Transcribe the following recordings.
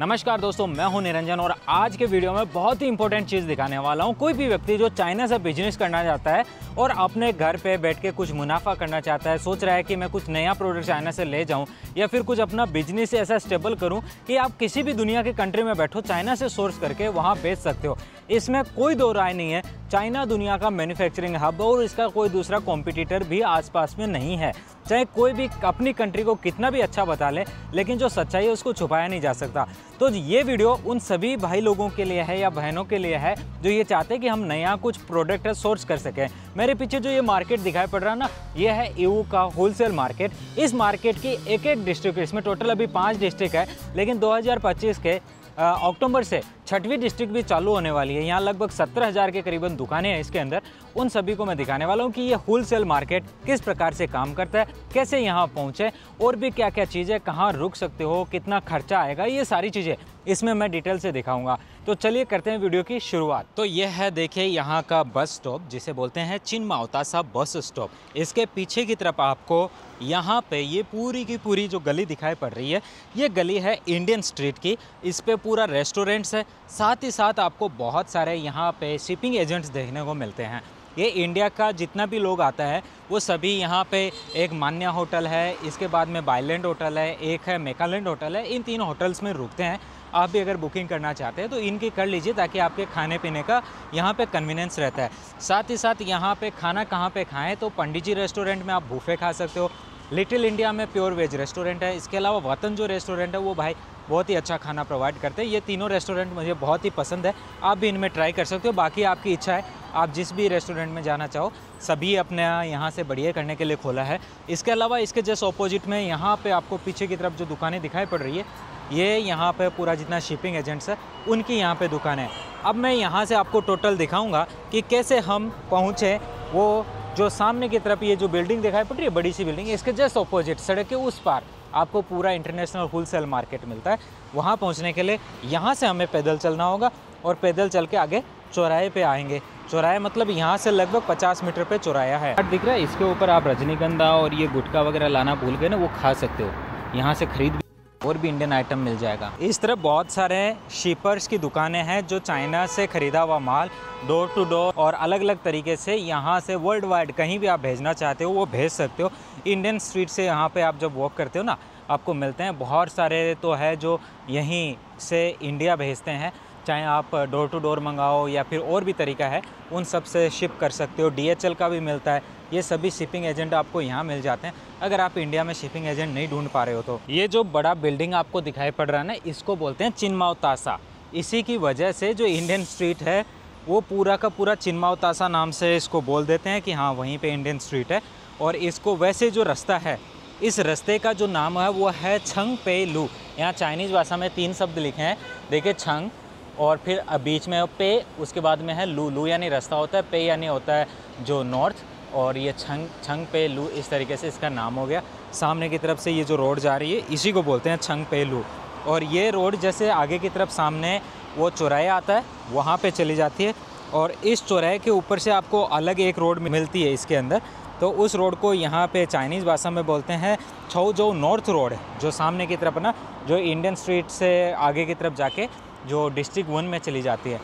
नमस्कार दोस्तों, मैं हूं निरंजन और आज के वीडियो में बहुत ही इंपॉर्टेंट चीज़ दिखाने वाला हूं। कोई भी व्यक्ति जो चाइना से बिजनेस करना चाहता है और अपने घर पे बैठ के कुछ मुनाफा करना चाहता है, सोच रहा है कि मैं कुछ नया प्रोडक्ट चाइना से ले जाऊं या फिर कुछ अपना बिजनेस ऐसा स्टेबल करूं कि आप किसी भी दुनिया के कंट्री में बैठो, चाइना से सोर्स करके वहां बेच सकते हो। इसमें कोई दो राय नहीं है, चाइना दुनिया का मैन्युफैक्चरिंग हब और इसका कोई दूसरा कॉम्पिटिटर भी आसपास में नहीं है। चाहे कोई भी अपनी कंट्री को कितना भी अच्छा बता ले, लेकिन जो सच्चाई है उसको छुपाया नहीं जा सकता। तो ये वीडियो उन सभी भाई लोगों के लिए है या बहनों के लिए है जो ये चाहते हैं कि हम नया कुछ प्रोडक्ट सोर्स कर सकें। मेरे पीछे जो ये मार्केट दिखाई पड़ रहा है ना, ये है ईयू का होलसेल मार्केट। इस मार्केट की एक डिस्ट्रिक्ट, इसमें टोटल अभी 5 डिस्ट्रिक्ट है, लेकिन 2025 के अक्टूबर से 6वीं डिस्ट्रिक्ट भी चालू होने वाली है। यहाँ लगभग 17,000 के करीबन दुकानें हैं इसके अंदर। उन सभी को मैं दिखाने वाला हूँ कि ये होलसेल मार्केट किस प्रकार से काम करता है, कैसे यहाँ पहुँचे और भी क्या क्या चीज़ें, कहाँ रुक सकते हो, कितना खर्चा आएगा, ये सारी चीज़ें इसमें मैं डिटेल से दिखाऊंगा। तो चलिए करते हैं वीडियो की शुरुआत। तो ये है, देखिए यहाँ का बस स्टॉप जिसे बोलते हैं चिनमाओतासा बस स्टॉप। इसके पीछे की तरफ आपको यहाँ पे ये पूरी की पूरी जो गली दिखाई पड़ रही है, ये गली है इंडियन स्ट्रीट की। इस पे पूरा रेस्टोरेंट्स है, साथ ही साथ आपको बहुत सारे यहाँ पे शिपिंग एजेंट्स देखने को मिलते हैं। ये इंडिया का जितना भी लोग आता है वो सभी यहाँ पे, एक मान्या होटल है, इसके बाद में बाइलैंड होटल है, एक है मेकालैंड होटल है, इन तीनों होटल्स में रुकते हैं। आप भी अगर बुकिंग करना चाहते हैं तो इनकी कर लीजिए ताकि आपके खाने पीने का यहाँ पे कन्वीनियंस रहता है। साथ ही साथ यहाँ पे खाना कहाँ पे खाएं, तो पंडित जी रेस्टोरेंट में आप बूफे खा सकते हो। लिटिल इंडिया में प्योर वेज रेस्टोरेंट है। इसके अलावा वतन जो रेस्टोरेंट है वो भाई बहुत ही अच्छा खाना प्रोवाइड करते हैं। ये तीनों रेस्टोरेंट मुझे बहुत ही पसंद है, आप भी इनमें ट्राई कर सकते हो। बाकी आपकी इच्छा है, आप जिस भी रेस्टोरेंट में जाना चाहो, सभी अपने यहाँ से बढ़िया करने के लिए खोला है। इसके अलावा इसके जस्ट ऑपोजिट में यहाँ पे आपको पीछे की तरफ जो दुकानें दिखाई पड़ रही है, ये यहाँ पे पूरा जितना शिपिंग एजेंट्स है उनकी यहाँ पे दुकान है। अब मैं यहाँ से आपको टोटल दिखाऊंगा कि कैसे हम पहुँचे। वो जो सामने की तरफ ये जो बिल्डिंग दिखाई पड़ रही है, बड़ी सी बिल्डिंग, इसके जस्ट ऑपोजिट सड़क के उस पार आपको पूरा इंटरनेशनल होलसेल मार्केट मिलता है। वहाँ पहुँचने के लिए यहाँ से हमें पैदल चलना होगा और पैदल चल के आगे चौराहे पे आएंगे। चौराहे मतलब यहाँ से लगभग 50 मीटर पे चौराया है। दिख रहा है, इसके ऊपर आप रजनीगंधा और ये गुटखा वगैरह लाना भूल गए ना, वो खा सकते हो, यहाँ से खरीद और भी इंडियन आइटम मिल जाएगा। इस तरफ बहुत सारे शिपर्स की दुकानें हैं जो चाइना से खरीदा हुआ माल डोर टू डोर और अलग अलग तरीके से यहाँ से वर्ल्ड वाइड कहीं भी आप भेजना चाहते हो वो भेज सकते हो। इंडियन स्ट्रीट से यहाँ पे आप जब वॉक करते हो ना, आपको मिलते हैं बहुत सारे, तो है जो यहीं से इंडिया भेजते हैं। चाहे आप डोर टू डोर मंगाओ या फिर और भी तरीका है, उन सब से शिप कर सकते हो। DHL का भी मिलता है। ये सभी शिपिंग एजेंट आपको यहाँ मिल जाते हैं अगर आप इंडिया में शिपिंग एजेंट नहीं ढूंढ पा रहे हो तो। ये जो बड़ा बिल्डिंग आपको दिखाई पड़ रहा है ना, इसको बोलते हैं चिनमाओतासा। इसी की वजह से जो इंडियन स्ट्रीट है वो पूरा का पूरा चिनमाओतासा नाम से इसको बोल देते हैं कि हाँ वहीं पे इंडियन स्ट्रीट है। और इसको वैसे जो रास्ता है, इस रास्ते का जो नाम है वो है छंग पे लू। यहाँ चाइनीज़ भाषा में 3 शब्द लिखे हैं, देखिए, छंग और फिर बीच में पे, उसके बाद में है लू। लू यानी रास्ता होता है, पे यानी होता है जो नॉर्थ, और ये छंग पे लू, इस तरीके से इसका नाम हो गया। सामने की तरफ से ये जो रोड जा रही है इसी को बोलते हैं छंग पे लू। और ये रोड जैसे आगे की तरफ सामने वो चौराहा आता है, वहाँ पे चली जाती है। और इस चौराहे के ऊपर से आपको अलग एक रोड मिलती है इसके अंदर, तो उस रोड को यहाँ पे चाइनीज़ भाषा में बोलते हैं छौजो नॉर्थ रोड। जो सामने की तरफ ना, जो इंडियन स्ट्रीट से आगे की तरफ जाके जो डिस्ट्रिक्ट 1 में चली जाती है,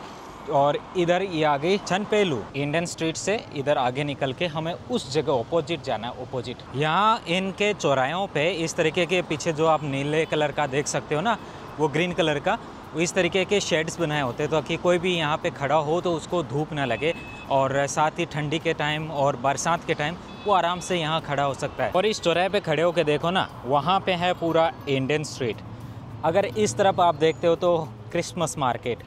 और इधर ये आ गई छनपेलू। इंडियन स्ट्रीट से इधर आगे निकल के हमें उस जगह ऑपोजिट जाना है, ऑपोजिट। यहाँ इनके चौराहों पे इस तरीके के पीछे जो आप नीले कलर का देख सकते हो ना, वो ग्रीन कलर का, इस तरीके के शेड्स बनाए होते हैं ताकि कोई भी यहाँ पे खड़ा हो तो उसको धूप ना लगे, और साथ ही ठंडी के टाइम और बरसात के टाइम वो आराम से यहाँ खड़ा हो सकता है। और इस चौराहे पे खड़े होकर देखो ना, वहाँ पे है पूरा इंडियन स्ट्रीट। अगर इस तरफ आप देखते हो तो क्रिसमस मार्केट,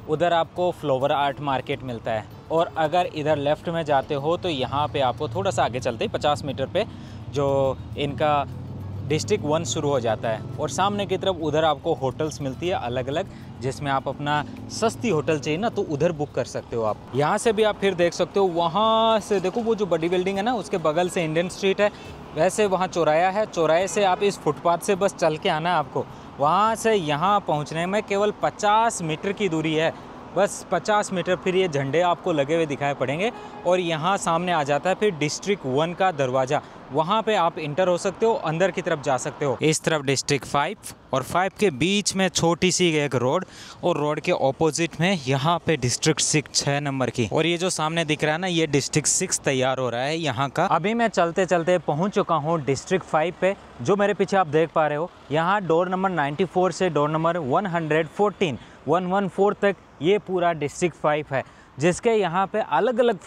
उधर आपको फ्लावर आर्ट मार्केट मिलता है। और अगर इधर लेफ़्ट में जाते हो तो यहाँ पे आपको थोड़ा सा आगे चलते ही 50 मीटर पे जो इनका डिस्ट्रिक्ट 1 शुरू हो जाता है। और सामने की तरफ उधर आपको होटल्स मिलती है अलग अलग, जिसमें आप अपना सस्ती होटल चाहिए ना तो उधर बुक कर सकते हो आप। यहाँ से भी आप फिर देख सकते हो, वहाँ से देखो वो जो बड़ी बिल्डिंग है ना, उसके बगल से इंडियन स्ट्रीट है। वैसे वहाँ चौराहा है, चौराहे से आप इस फुटपाथ से बस चल के आना है आपको। वहाँ से यहाँ पहुँचने में केवल 50 मीटर की दूरी है, बस 50 मीटर। फिर ये झंडे आपको लगे हुए दिखाई पड़ेंगे और यहाँ सामने आ जाता है फिर डिस्ट्रिक्ट 1 का दरवाज़ा। वहाँ पे आप इंटर हो सकते हो, अंदर की तरफ जा सकते हो। इस तरफ डिस्ट्रिक्ट 5 और 5 के बीच में छोटी सी एक रोड, और रोड के ऑपोजिट में यहाँ पे डिस्ट्रिक्ट 6 नंबर की। और ये जो सामने दिख रहा है ना, ये डिस्ट्रिक्ट 6 तैयार हो रहा है यहाँ का। अभी मैं चलते चलते पहुँच चुका हूँ डिस्ट्रिक्ट 5 पे। जो मेरे पीछे आप देख पा रहे हो, यहाँ डोर नंबर 94 से डोर नंबर 114 तक ये पूरा डिस्ट्रिक्ट 5 है, जिसके यहाँ पे अलग अलग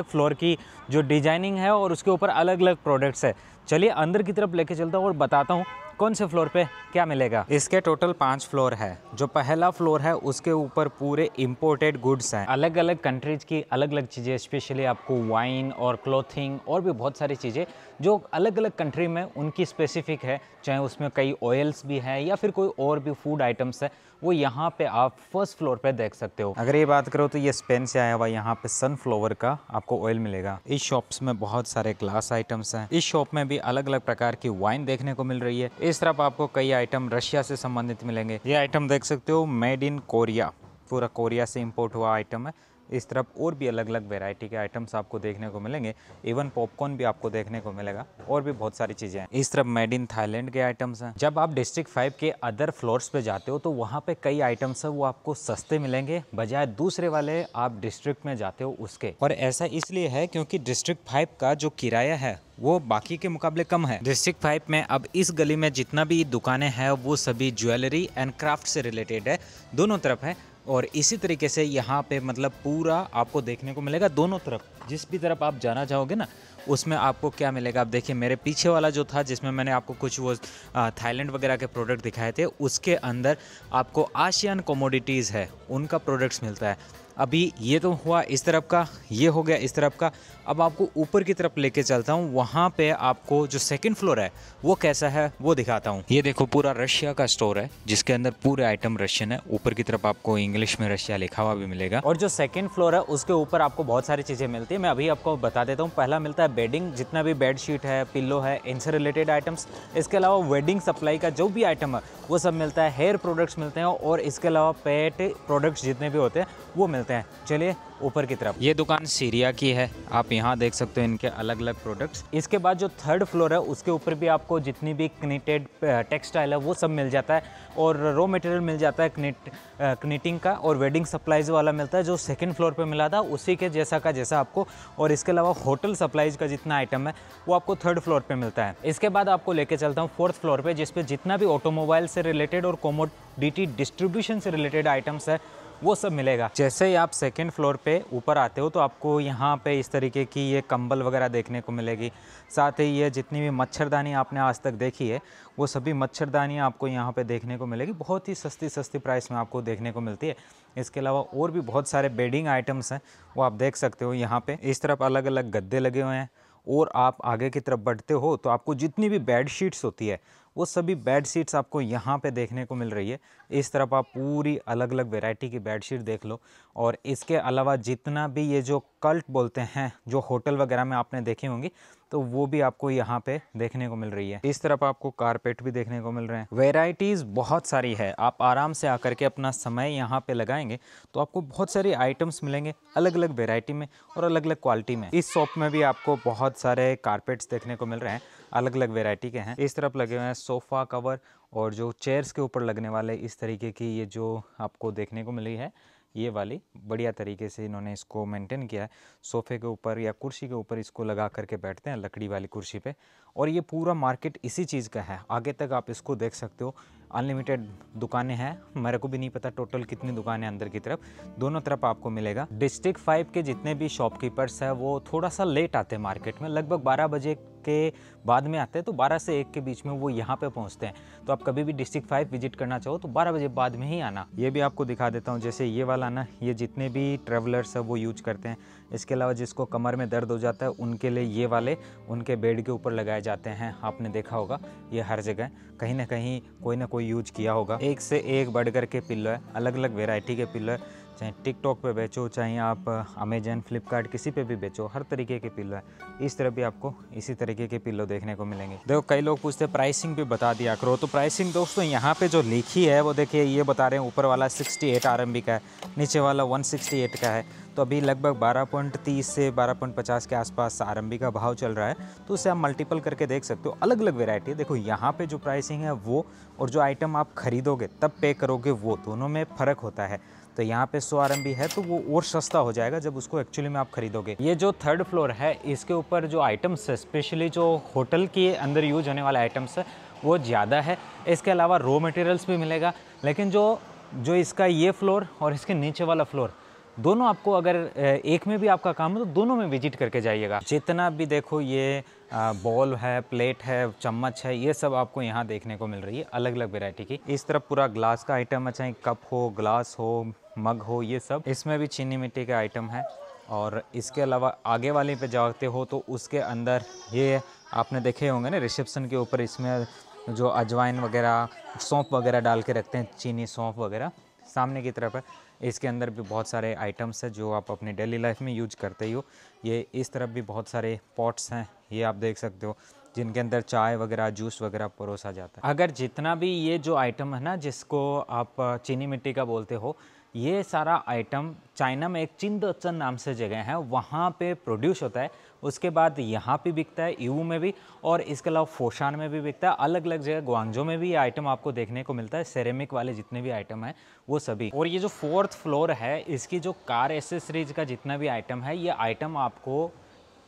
फ्लोर की जो डिजाइनिंग है और उसके ऊपर अलग अलग प्रोडक्ट्स है। चलिए अंदर की तरफ लेके चलता हूँ और बताता हूँ कौन से फ्लोर पे क्या मिलेगा। इसके टोटल 5 फ्लोर है। जो पहला फ्लोर है उसके ऊपर पूरे इंपोर्टेड गुड्स हैं, अलग अलग कंट्रीज की अलग अलग चीज़ें, स्पेशली आपको वाइन और क्लोथिंग और भी बहुत सारी चीज़ें जो अलग अलग कंट्री में उनकी स्पेसिफिक है, चाहे उसमें कई ऑयल्स भी हैं या फिर कोई और भी फूड आइटम्स है, वो यहाँ पे आप फर्स्ट फ्लोर पे देख सकते हो। अगर ये बात करो तो ये स्पेन से आया हुआ यहाँ पे सनफ्लावर का आपको ऑयल मिलेगा। इस शॉप्स में बहुत सारे ग्लास आइटम्स हैं। इस शॉप में भी अलग अलग प्रकार की वाइन देखने को मिल रही है। इस तरफ आपको कई आइटम रशिया से संबंधित मिलेंगे। ये आइटम देख सकते हो, मेड इन कोरिया, पूरा कोरिया से इम्पोर्ट हुआ आइटम है। इस तरफ और भी अलग अलग वैरायटी के आइटम्स आपको देखने को मिलेंगे। इवन पॉपकॉर्न भी आपको देखने को मिलेगा और भी बहुत सारी चीज़ें हैं। इस तरफ मेड इन थाईलैंड के आइटम्स हैं। जब आप डिस्ट्रिक्ट 5 के अदर फ्लोर्स पे जाते हो तो वहाँ पे कई आइटम्स है वो आपको सस्ते मिलेंगे बजाय दूसरे वाले आप डिस्ट्रिक्ट में जाते हो उसके। और ऐसा इसलिए है क्योंकि डिस्ट्रिक्ट 5 का जो किराया है वो बाकी के मुकाबले कम है। डिस्ट्रिक्ट 5 में अब इस गली में जितना भी दुकानें हैं वो सभी ज्वेलरी एंड क्राफ्ट से रिलेटेड है, दोनों तरफ है। और इसी तरीके से यहाँ पे मतलब पूरा आपको देखने को मिलेगा दोनों तरफ। जिस भी तरफ आप जाना चाहोगे ना उसमें आपको क्या मिलेगा। आप देखिए मेरे पीछे वाला जो था जिसमें मैंने आपको कुछ वो थाईलैंड वगैरह के प्रोडक्ट दिखाए थे, उसके अंदर आपको आशियन कमोडिटीज़ है उनका प्रोडक्ट्स मिलता है। अभी ये तो हुआ इस तरफ का, ये हो गया इस तरफ का। अब आपको ऊपर की तरफ लेके चलता हूँ, वहाँ पे आपको जो सेकंड फ्लोर है वो कैसा है वो दिखाता हूँ। ये देखो पूरा रशिया का स्टोर है जिसके अंदर पूरे आइटम रशियन है। ऊपर की तरफ आपको इंग्लिश में रशिया लिखा हुआ भी मिलेगा। और जो सेकंड फ्लोर है उसके ऊपर आपको बहुत सारी चीज़ें मिलती है। मैं अभी आपको बता देता हूँ। पहला मिलता है बेडिंग, जितना भी बेड शीट है, पिल्लो है, इनसे रिलेटेड आइटम्स। इसके अलावा वेडिंग सप्लाई का जो भी आइटम है वो सब मिलता है। हेयर प्रोडक्ट्स मिलते हैं और इसके अलावा पेट प्रोडक्ट्स जितने भी होते हैं वो मिलते हैं। चलिए ऊपर की तरफ, ये दुकान सीरिया की है। आप यहाँ देख सकते हो इनके अलग अलग प्रोडक्ट्स। इसके बाद जो थर्ड फ्लोर है उसके ऊपर भी आपको जितनी भी कनेक्टेड टेक्सटाइल है वो सब मिल जाता है और रॉ मटेरियल मिल जाता है कनेक्टिंग का, और वेडिंग सप्लाईज वाला मिलता है जो सेकंड फ्लोर पे मिला था उसी के जैसा का जैसा आपको। और इसके अलावा होटल सप्लाईज का जितना आइटम है वो आपको थर्ड फ्लोर पे मिलता है। इसके बाद आपको लेके चलता हूँ फोर्थ फ्लोर पे, जिसपे जितना भी ऑटोमोबाइल से रिलेटेड और कोमोडिटी डिस्ट्रीब्यूशन से रिलेटेड आइटम्स है वो सब मिलेगा। जैसे ही आप सेकंड फ्लोर पे ऊपर आते हो तो आपको यहाँ पे इस तरीके की ये कंबल वगैरह देखने को मिलेगी। साथ ही ये जितनी भी मच्छरदानी आपने आज तक देखी है वो सभी मच्छरदानियाँ आपको यहाँ पे देखने को मिलेगी। बहुत ही सस्ती प्राइस में आपको देखने को मिलती है। इसके अलावा और भी बहुत सारे बेडिंग आइटम्स हैं वो आप देख सकते हो यहाँ पे। इस तरफ अलग अलग गद्दे लगे हुए हैं और आप आगे की तरफ बढ़ते हो तो आपको जितनी भी बेड शीट्स होती है वो सभी बेड शीट्स आपको यहाँ पे देखने को मिल रही है। इस तरफ आप पूरी अलग अलग वैरायटी की बेड शीट देख लो। और इसके अलावा जितना भी ये जो कल्ट बोलते हैं जो होटल वगैरह में आपने देखी होंगी तो वो भी आपको यहाँ पे देखने को मिल रही है। इस तरफ आपको कारपेट भी देखने को मिल रहे हैं। वैरायटीज़ बहुत सारी है। आप आराम से आकर के अपना समय यहाँ पे लगाएंगे तो आपको बहुत सारी आइटम्स मिलेंगे अलग अलग वैरायटी में और अलग अलग क्वालिटी में। इस शॉप में भी आपको बहुत सारे कारपेट्स देखने को मिल रहे हैं, अलग अलग वैरायटी के हैं। इस तरफ लगे हुए हैं सोफ़ा कवर और जो चेयर्स के ऊपर लगने वाले इस तरीके की ये जो आपको देखने को मिली है ये वाली बढ़िया तरीके से इन्होंने इसको मेंटेन किया है। सोफ़े के ऊपर या कुर्सी के ऊपर इसको लगा करके बैठते हैं लकड़ी वाली कुर्सी पे। और ये पूरा मार्केट इसी चीज़ का है। आगे तक आप इसको देख सकते हो, अनलिमिटेड दुकानें हैं। मेरे को भी नहीं पता टोटल कितनी दुकानें अंदर की तरफ, दोनों तरफ आपको मिलेगा। डिस्ट्रिक्ट 5 के जितने भी शॉपकीपर्स हैं वो थोड़ा सा लेट आते हैं मार्केट में, लगभग 12 बजे के बाद में आते हैं। तो 12 से 1 के बीच में वो यहाँ पे पहुँचते हैं। तो आप कभी भी डिस्ट्रिक्ट 5 विजिट करना चाहो तो 12 बजे बाद में ही आना। ये भी आपको दिखा देता हूँ। जैसे ये वाला ना, ये जितने भी ट्रेवलर्स हैं वो यूज करते हैं। इसके अलावा जिसको कमर में दर्द हो जाता है उनके लिए ये वाले उनके बेड के ऊपर लगाए जाते हैं। आपने देखा होगा ये हर जगह कहीं ना कहीं कोई ना कोई यूज किया होगा। एक से एक बढ़ कर के पिल्लो है, अलग अलग वेराइटी के पिल्लो है। चाहे टिकटॉक पे बेचो, चाहे आप अमेजन, फ्लिपकार्ट किसी पे भी बेचो, हर तरीके के पिल्लो है। इस तरह भी आपको इसी तरीके के पिल्लो देखने को मिलेंगे। देखो कई लोग पूछते हैं प्राइसिंग भी बता दिया करो, तो प्राइसिंग दोस्तों यहाँ पे जो लिखी है वो देखिए, ये बता रहे हैं ऊपर वाला 68 RMB का है, नीचे वाला 168 का है। तो अभी लगभग 12.30 से 12.50 के आसपास RMB का भाव चल रहा है। तो उससे आप मल्टीपल करके देख सकते हो, अलग अलग वेराइटी है। देखो यहाँ पे जो प्राइसिंग है वो, और जो आइटम आप खरीदोगे तब पे करोगे वो, दोनों में फ़र्क होता है। तो यहाँ पे 100 RMB है तो वो और सस्ता हो जाएगा जब उसको एक्चुअली में आप खरीदोगे। ये जो थर्ड फ्लोर है इसके ऊपर जो आइटम्स है, स्पेशली जो होटल के अंदर यूज होने वाले आइटम्स है वो ज़्यादा है। इसके अलावा रॉ मटेरियल्स भी मिलेगा। लेकिन जो इसका ये फ्लोर और इसके नीचे वाला फ्लोर, दोनों आपको अगर एक में भी आपका काम है तो दोनों में विजिट करके जाइएगा। जितना भी देखो ये बॉल है, प्लेट है, चम्मच है, ये सब आपको यहाँ देखने को मिल रही है अलग अलग वैरायटी की। इस तरफ पूरा ग्लास का आइटम है, चाहे कप हो, ग्लास हो, मग हो, ये सब। इसमें भी चीनी मिट्टी का आइटम है। और इसके अलावा आगे वाले पे जाते हो तो उसके अंदर ये आपने देखे होंगे ना, रिसेप्शन के ऊपर इसमें जो अजवाइन वगैरह, सौंफ वगैरह डाल के रखते हैं, चीनी सौंफ वगैरह। सामने की तरफ है, इसके अंदर भी बहुत सारे आइटम्स हैं जो आप अपनी डेली लाइफ में यूज करते ही हो। ये इस तरफ भी बहुत सारे पॉट्स हैं, ये आप देख सकते हो, जिनके अंदर चाय वगैरह, जूस वगैरह परोसा जाता है। अगर जितना भी ये जो आइटम है ना, जिसको आप चीनी मिट्टी का बोलते हो, ये सारा आइटम चाइना में एक चिंदोचन नाम से जगह है, वहाँ पे प्रोड्यूस होता है। उसके बाद यहाँ पे बिकता है, ईवू में भी, और इसके अलावा फोशान में भी बिकता है। अलग अलग जगह, ग्वांगझो में भी ये आइटम आपको देखने को मिलता है। सेरेमिक वाले जितने भी आइटम हैं वो सभी। और ये जो फोर्थ फ्लोर है, इसकी जो कार एसेसरीज का जितना भी आइटम है, ये आइटम आपको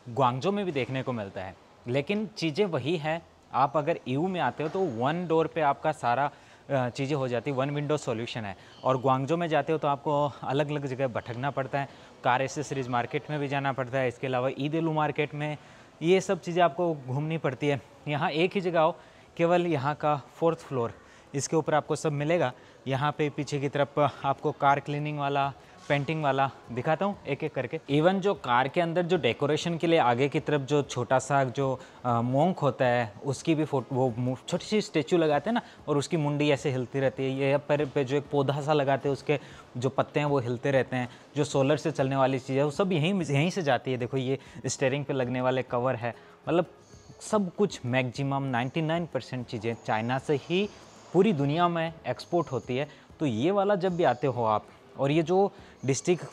ग्वांगझो में भी देखने को मिलता है। लेकिन चीज़ें वही है, आप अगर ईवू में आते हो तो वन डोर पे आपका सारा चीज़ें हो जाती है, वन विंडो सॉल्यूशन है। और ग्वांगझो में जाते हो तो आपको अलग अलग जगह भटकना पड़ता है, कार एसेसरीज मार्केट में भी जाना पड़ता है। इसके अलावा ईदेलू मार्केट में ये सब चीज़ें आपको घूमनी पड़ती है। यहाँ एक ही जगह हो, केवल यहाँ का फोर्थ फ्लोर, इसके ऊपर आपको सब मिलेगा। यहाँ पे पीछे की तरफ आपको कार क्लीनिंग वाला, पेंटिंग वाला दिखाता हूँ एक एक करके। इवन जो कार के अंदर जो डेकोरेशन के लिए आगे की तरफ जो छोटा सा जो मोंक होता है, उसकी भी फोटो, वो छोटी सी स्टेचू लगाते हैं ना, और उसकी मुंडी ऐसे हिलती रहती है। ये पैर पे जो एक पौधा सा लगाते हैं, उसके जो पत्ते हैं वो हिलते रहते हैं। जो सोलर से चलने वाली चीज़ है वो सब यहीं से जाती है। देखो ये स्टीयरिंग पे लगने वाले कवर है। मतलब सब कुछ मैक्सिमम 99% चीज़ें चाइना से ही पूरी दुनिया में एक्सपोर्ट होती है। तो ये वाला जब भी आते हो आप, और ये जो डिस्ट्रिक्ट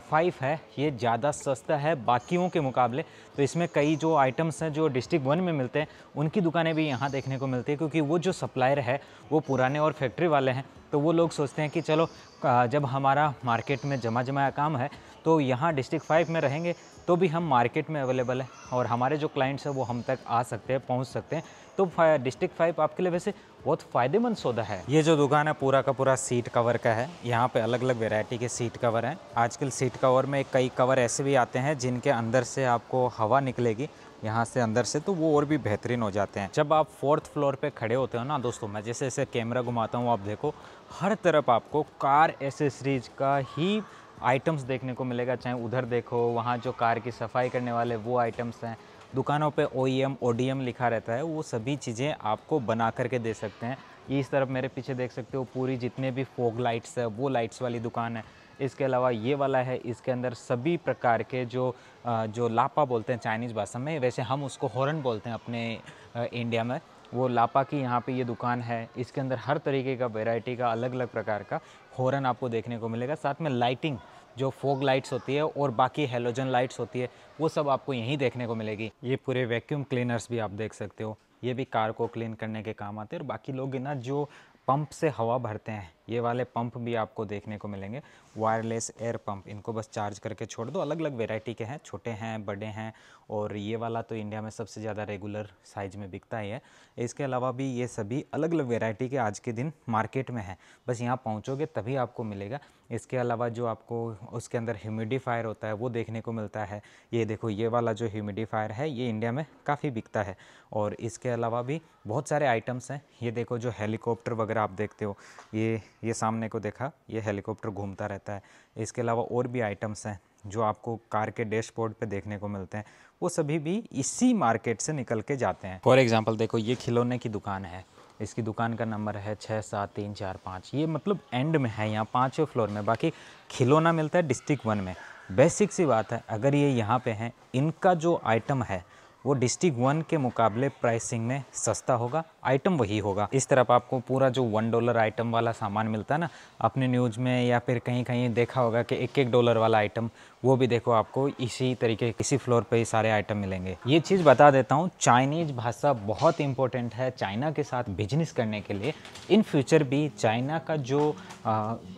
5 है ये ज़्यादा सस्ता है बाकियों के मुकाबले। तो इसमें कई जो आइटम्स हैं जो डिस्ट्रिक्ट 1 में मिलते हैं, उनकी दुकानें भी यहाँ देखने को मिलती है। क्योंकि वो जो सप्लायर है वो पुराने और फैक्ट्री वाले हैं, तो वो लोग सोचते हैं कि चलो जब हमारा मार्केट में जमाया काम है तो यहाँ डिस्ट्रिक्ट 5 में रहेंगे तो भी हम मार्केट में अवेलेबल है, और हमारे जो क्लाइंट्स हैं वो हम तक आ सकते हैं, पहुँच सकते हैं। तो डिस्ट्रिक्ट 5 आपके लिए वैसे बहुत फ़ायदेमंद सौदा है। ये जो दुकान है पूरा का पूरा सीट कवर का है। यहाँ पे अलग अलग वैरायटी के सीट कवर हैं। आजकल सीट कवर में कई कवर ऐसे भी आते हैं जिनके अंदर से आपको हवा निकलेगी यहाँ से अंदर से, तो वो और भी बेहतरीन हो जाते हैं। जब आप फोर्थ फ्लोर पे खड़े होते हो ना दोस्तों, मैं जैसे जैसे कैमरा घुमाता हूँ, आप देखो हर तरफ आपको कार एसेसरीज का ही आइटम्स देखने को मिलेगा। चाहे उधर देखो, वहाँ जो कार की सफाई करने वाले वो आइटम्स हैं। दुकानों पे OEM ODM लिखा रहता है, वो सभी चीज़ें आपको बना करके दे सकते हैं। ये इस तरफ मेरे पीछे देख सकते हो, पूरी जितने भी फॉग लाइट्स है वो लाइट्स वाली दुकान है। इसके अलावा ये वाला है, इसके अंदर सभी प्रकार के जो लापा बोलते हैं चाइनीज़ भाषा में, वैसे हम उसको हॉर्न बोलते हैं अपने इंडिया में, वो लापा की यहाँ पे ये दुकान है। इसके अंदर हर तरीके का वैरायटी का अलग अलग प्रकार का हॉर्न आपको देखने को मिलेगा। साथ में लाइटिंग, जो फॉग लाइट्स होती है और बाकी हेलोजन लाइट्स होती है, वो सब आपको यहीं देखने को मिलेगी। ये पूरे वैक्यूम क्लीनर्स भी आप देख सकते हो, ये भी कार को क्लीन करने के काम आते हैं। और बाकी लोग ना जो पंप से हवा भरते हैं, ये वाले पंप भी आपको देखने को मिलेंगे, वायरलेस एयर पंप। इनको बस चार्ज करके छोड़ दो। अलग अलग वैरायटी के हैं, छोटे हैं, बड़े हैं, और ये वाला तो इंडिया में सबसे ज़्यादा रेगुलर साइज में बिकता ही है। इसके अलावा भी ये सभी अलग अलग वैरायटी के आज के दिन मार्केट में हैं, बस यहाँ पहुँचोगे तभी आपको मिलेगा। इसके अलावा जो आपको उसके अंदर ह्यूमिडिफायर होता है वो देखने को मिलता है। ये देखो, ये वाला जो ह्यूमिडिफायर है ये इंडिया में काफ़ी बिकता है। और इसके अलावा भी बहुत सारे आइटम्स हैं। ये देखो, जो हेलीकॉप्टर वगैरह आप देखते हो, ये सामने को देखा, ये हेलीकॉप्टर घूमता रहता है। इसके अलावा और भी आइटम्स हैं जो आपको कार के डैशबोर्ड पे देखने को मिलते हैं, वो सभी भी इसी मार्केट से निकल के जाते हैं। फॉर एग्जांपल देखो, ये खिलौने की दुकान है। इसकी दुकान का नंबर है 67345। ये मतलब एंड में है, यहाँ 5वें फ्लोर में। बाकी खिलौना मिलता है डिस्ट्रिक्ट 1 में। बेसिक सी बात है, अगर ये यहाँ पे हैं, इनका जो आइटम है वो डिस्ट्रिक्ट 1 के मुकाबले प्राइसिंग में सस्ता होगा, आइटम वही होगा। इस तरफ आपको पूरा जो $1 आइटम वाला सामान मिलता है ना, आपने न्यूज़ में या फिर कहीं कहीं देखा होगा कि $1 वाला आइटम, वो भी देखो आपको इसी तरीके इसी फ्लोर पे ही सारे आइटम मिलेंगे। ये चीज़ बता देता हूँ, चाइनीज़ भाषा बहुत इंपॉर्टेंट है चाइना के साथ बिजनेस करने के लिए। इन फ्यूचर भी चाइना का जो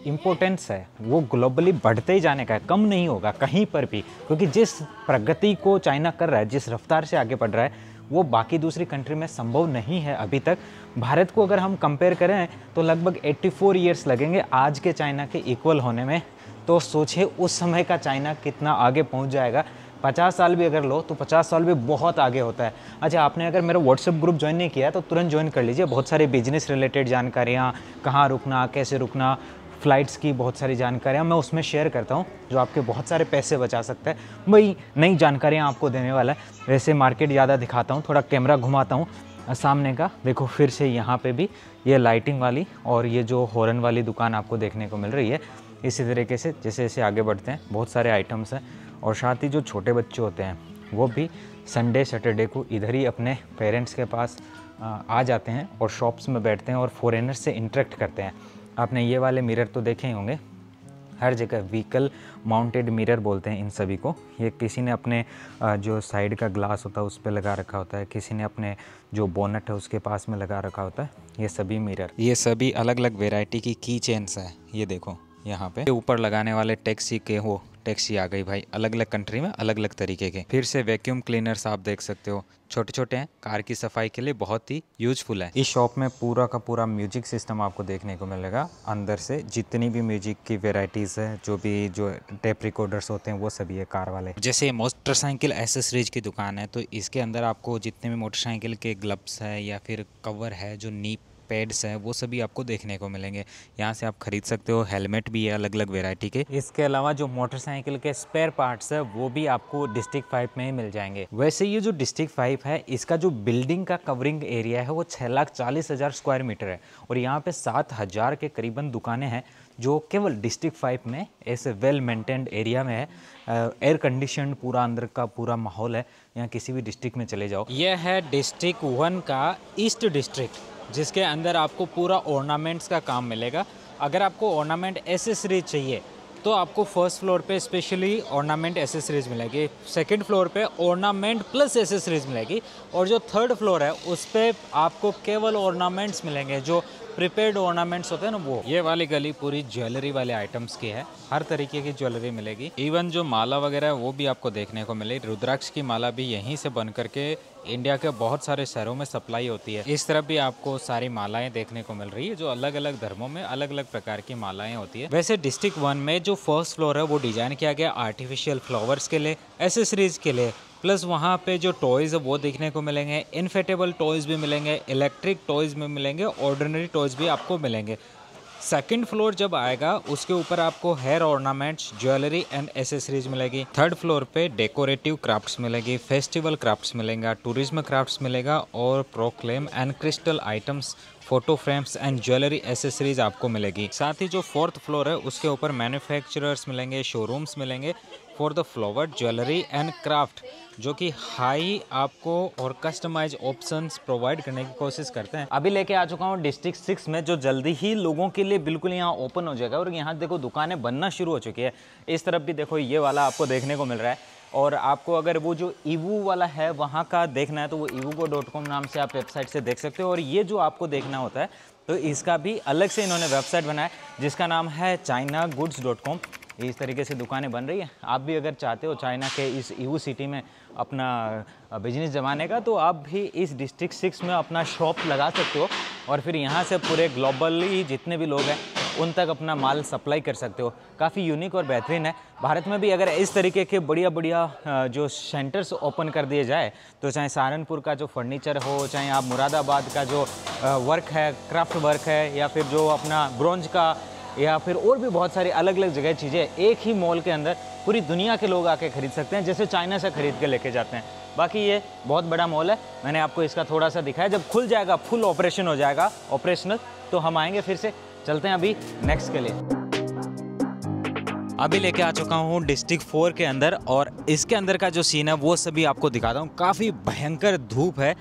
इम्पोर्टेंस है वो ग्लोबली बढ़ते ही जाने का है, कम नहीं होगा कहीं पर भी। क्योंकि जिस प्रगति को चाइना कर रहा है, जिस रफ्तार से आगे बढ़ रहा है, वो बाकी दूसरी कंट्री में संभव नहीं है अभी तक। भारत को अगर हम कंपेयर करें तो लगभग 84 ईयर्स लगेंगे आज के चाइना के इक्वल होने में। तो सोचिए उस समय का चाइना कितना आगे पहुंच जाएगा। 50 साल भी अगर लो तो 50 साल भी बहुत आगे होता है। अच्छा, आपने अगर मेरा व्हाट्सएप ग्रुप ज्वाइन नहीं किया है तो तुरंत ज्वाइन कर लीजिए। बहुत सारे बिजनेस रिलेटेड जानकारियाँ, कहाँ रुकना, कैसे रुकना, फ़्लाइट्स की बहुत सारी जानकारियाँ मैं उसमें शेयर करता हूँ, जो आपके बहुत सारे पैसे बचा सकता है। वही नई जानकारियाँ आपको देने वाला है। वैसे मार्केट ज़्यादा दिखाता हूँ, थोड़ा कैमरा घुमाता हूँ सामने का। देखो फिर से यहाँ पे भी ये लाइटिंग वाली और ये जो हॉर्न वाली दुकान आपको देखने को मिल रही है। इसी तरीके से जैसे जैसे आगे बढ़ते हैं बहुत सारे आइटम्स हैं। और साथ ही जो छोटे बच्चे होते हैं वो भी संडे सैटरडे को इधर ही अपने पेरेंट्स के पास आ जाते हैं और शॉप्स में बैठते हैं और फॉरेनर्स से इंटरेक्ट करते हैं। आपने ये वाले मिरर तो देखे ही होंगे, हर जगह व्हीकल माउंटेड मिरर बोलते हैं इन सभी को। ये किसी ने अपने जो साइड का ग्लास होता है उस पर लगा रखा होता है, किसी ने अपने जो बोनट है उसके पास में लगा रखा होता है। ये सभी मिरर, ये सभी अलग अलग वेराइटी की की चेन्स है। ये देखो यहाँ पे ऊपर लगाने वाले टैक्सी के हो, टैक्सी आ गई भाई, अलग अलग कंट्री में अलग अलग तरीके के। फिर से वैक्यूम क्लीनर्स आप देख सकते हो, छोटे छोटे हैं, कार की सफाई के लिए बहुत ही यूजफुल है। इस शॉप में पूरा का पूरा म्यूजिक सिस्टम आपको देखने को मिलेगा। अंदर से जितनी भी म्यूजिक की वेराइटीज़ है, जो टेप रिकॉर्डर्स होते हैं वो सभी है कार वाले। जैसे मोटरसाइकिल एसेसरीज की दुकान है तो इसके अंदर आपको जितने भी मोटरसाइकिल के ग्लव्स है या फिर कवर है, जो नी पैड्स हैं, वो सभी आपको देखने को मिलेंगे। यहाँ से आप खरीद सकते हो। हेलमेट भी है अलग अलग वैरायटी के। इसके अलावा जो मोटरसाइकिल के स्पेयर पार्ट्स है वो भी आपको डिस्ट्रिक्ट 5 में ही मिल जाएंगे। वैसे ये जो डिस्ट्रिक्ट 5 है, इसका जो बिल्डिंग का कवरिंग एरिया है वो 6,40,000 स्क्वायर मीटर है। और यहाँ पे 7,000 के करीबन दुकानें हैं जो केवल डिस्ट्रिक्ट 5 में ऐसे वेल मेंटेन्ड एरिया में है। एयर कंडीशन पूरा अंदर का पूरा माहौल है। यहाँ किसी भी डिस्ट्रिक्ट में चले जाओ। यह है डिस्ट्रिक्ट 1 का ईस्ट डिस्ट्रिक्ट, जिसके अंदर आपको पूरा ऑर्नामेंट्स का काम मिलेगा। अगर आपको ऑर्नामेंट एसेसरीज चाहिए तो आपको फर्स्ट फ्लोर पे स्पेशली ऑर्नामेंट एसेसरीज मिलेगी, सेकंड फ्लोर पे ऑर्नामेंट प्लस एसेसरीज मिलेगी, और जो थर्ड फ्लोर है उस पे आपको केवल ऑर्नामेंट्स मिलेंगे, जो प्रिपेयर्ड ऑर्नामेंट्स होते हैं ना वो। ये वाली गली पूरी ज्वेलरी वाले आइटम्स की है, हर तरीके की ज्वेलरी मिलेगी। इवन जो माला वगैरह है वो भी आपको देखने को मिलेगी। रुद्राक्ष की माला भी यहीं से बन करके इंडिया के बहुत सारे शहरों में सप्लाई होती है। इस तरफ भी आपको सारी मालाएं देखने को मिल रही है, जो अलग अलग धर्मों में अलग अलग प्रकार की मालाएं होती है। वैसे डिस्ट्रिक्ट 1 में जो फर्स्ट फ्लोर है वो डिजाइन किया गया आर्टिफिशियल फ्लावर्स के लिए, एसेसरीज के लिए, प्लस वहाँ पे जो टॉयज़ है वो देखने को मिलेंगे। इनफेटेबल टॉयज़ भी मिलेंगे, इलेक्ट्रिक टॉयज़ भी मिलेंगे, ऑर्डिनरी टॉयज़ भी आपको मिलेंगे। सेकंड फ्लोर जब आएगा उसके ऊपर आपको hair ornaments, jewellery and accessories मिलेगी। थर्ड फ्लोर पे डेकोरेटिव क्राफ्ट्स मिलेगी, फेस्टिवल क्राफ्ट्स मिलेगा, टूरिज्म क्राफ्ट्स मिलेगा और proclaim and crystal items, photo frames and jewellery accessories आपको मिलेगी। साथ ही जो फोर्थ फ्लोर है उसके ऊपर मैन्युफैक्चरर्स मिलेंगे, शोरूम्स मिलेंगे for the flower jewellery and craft, जो कि हाई आपको और कस्टमाइज ऑप्शंस प्रोवाइड करने की कोशिश करते हैं। अभी लेके आ चुका हूँ डिस्ट्रिक्ट 6 में, जो जल्दी ही लोगों के लिए बिल्कुल यहाँ ओपन हो जाएगा। और यहाँ देखो दुकानें बनना शुरू हो चुकी है। इस तरफ भी देखो ये वाला आपको देखने को मिल रहा है। और आपको अगर वो जो ईवू वाला है वहाँ का देखना है तो वो evugo.com नाम से आप वेबसाइट से देख सकते हो। और ये जो आपको देखना होता है तो इसका भी अलग से इन्होंने वेबसाइट बनाया जिसका नाम है chinagoods.com। इस तरीके से दुकानें बन रही हैं। आप भी अगर चाहते हो चाइना के इस ईवू सिटी में अपना बिजनेस जमाने का तो आप भी इस डिस्ट्रिक्ट 6 में अपना शॉप लगा सकते हो और फिर यहाँ से पूरे ग्लोबली जितने भी लोग हैं उन तक अपना माल सप्लाई कर सकते हो। काफ़ी यूनिक और बेहतरीन है। भारत में भी अगर इस तरीके के बढ़िया बढ़िया जो सेंटर्स ओपन कर दिए जाए तो चाहे सहारनपुर का जो फर्नीचर हो, चाहे आप मुरादाबाद का जो वर्क है, क्राफ्ट वर्क है, या फिर जो अपना ब्रॉन्ज का, या फिर और भी बहुत सारी अलग अलग जगह चीज़ें एक ही मॉल के अंदर पूरी दुनिया के लोग आके खरीद सकते हैं, जैसे चाइना से खरीद के लेके जाते हैं। बाकी ये बहुत बड़ा मॉल है, मैंने आपको इसका थोड़ा सा दिखाया। जब खुल जाएगा, फुल ऑपरेशन हो जाएगा, ऑपरेशनल, तो हम आएंगे फिर से। चलते हैं अभी नेक्स्ट के लिए। अभी लेके आ चुका हूँ डिस्ट्रिक्ट 4 के अंदर, और इसके अंदर का जो सीन है वो सभी आपको दिखाता हूँ। काफ़ी भयंकर धूप है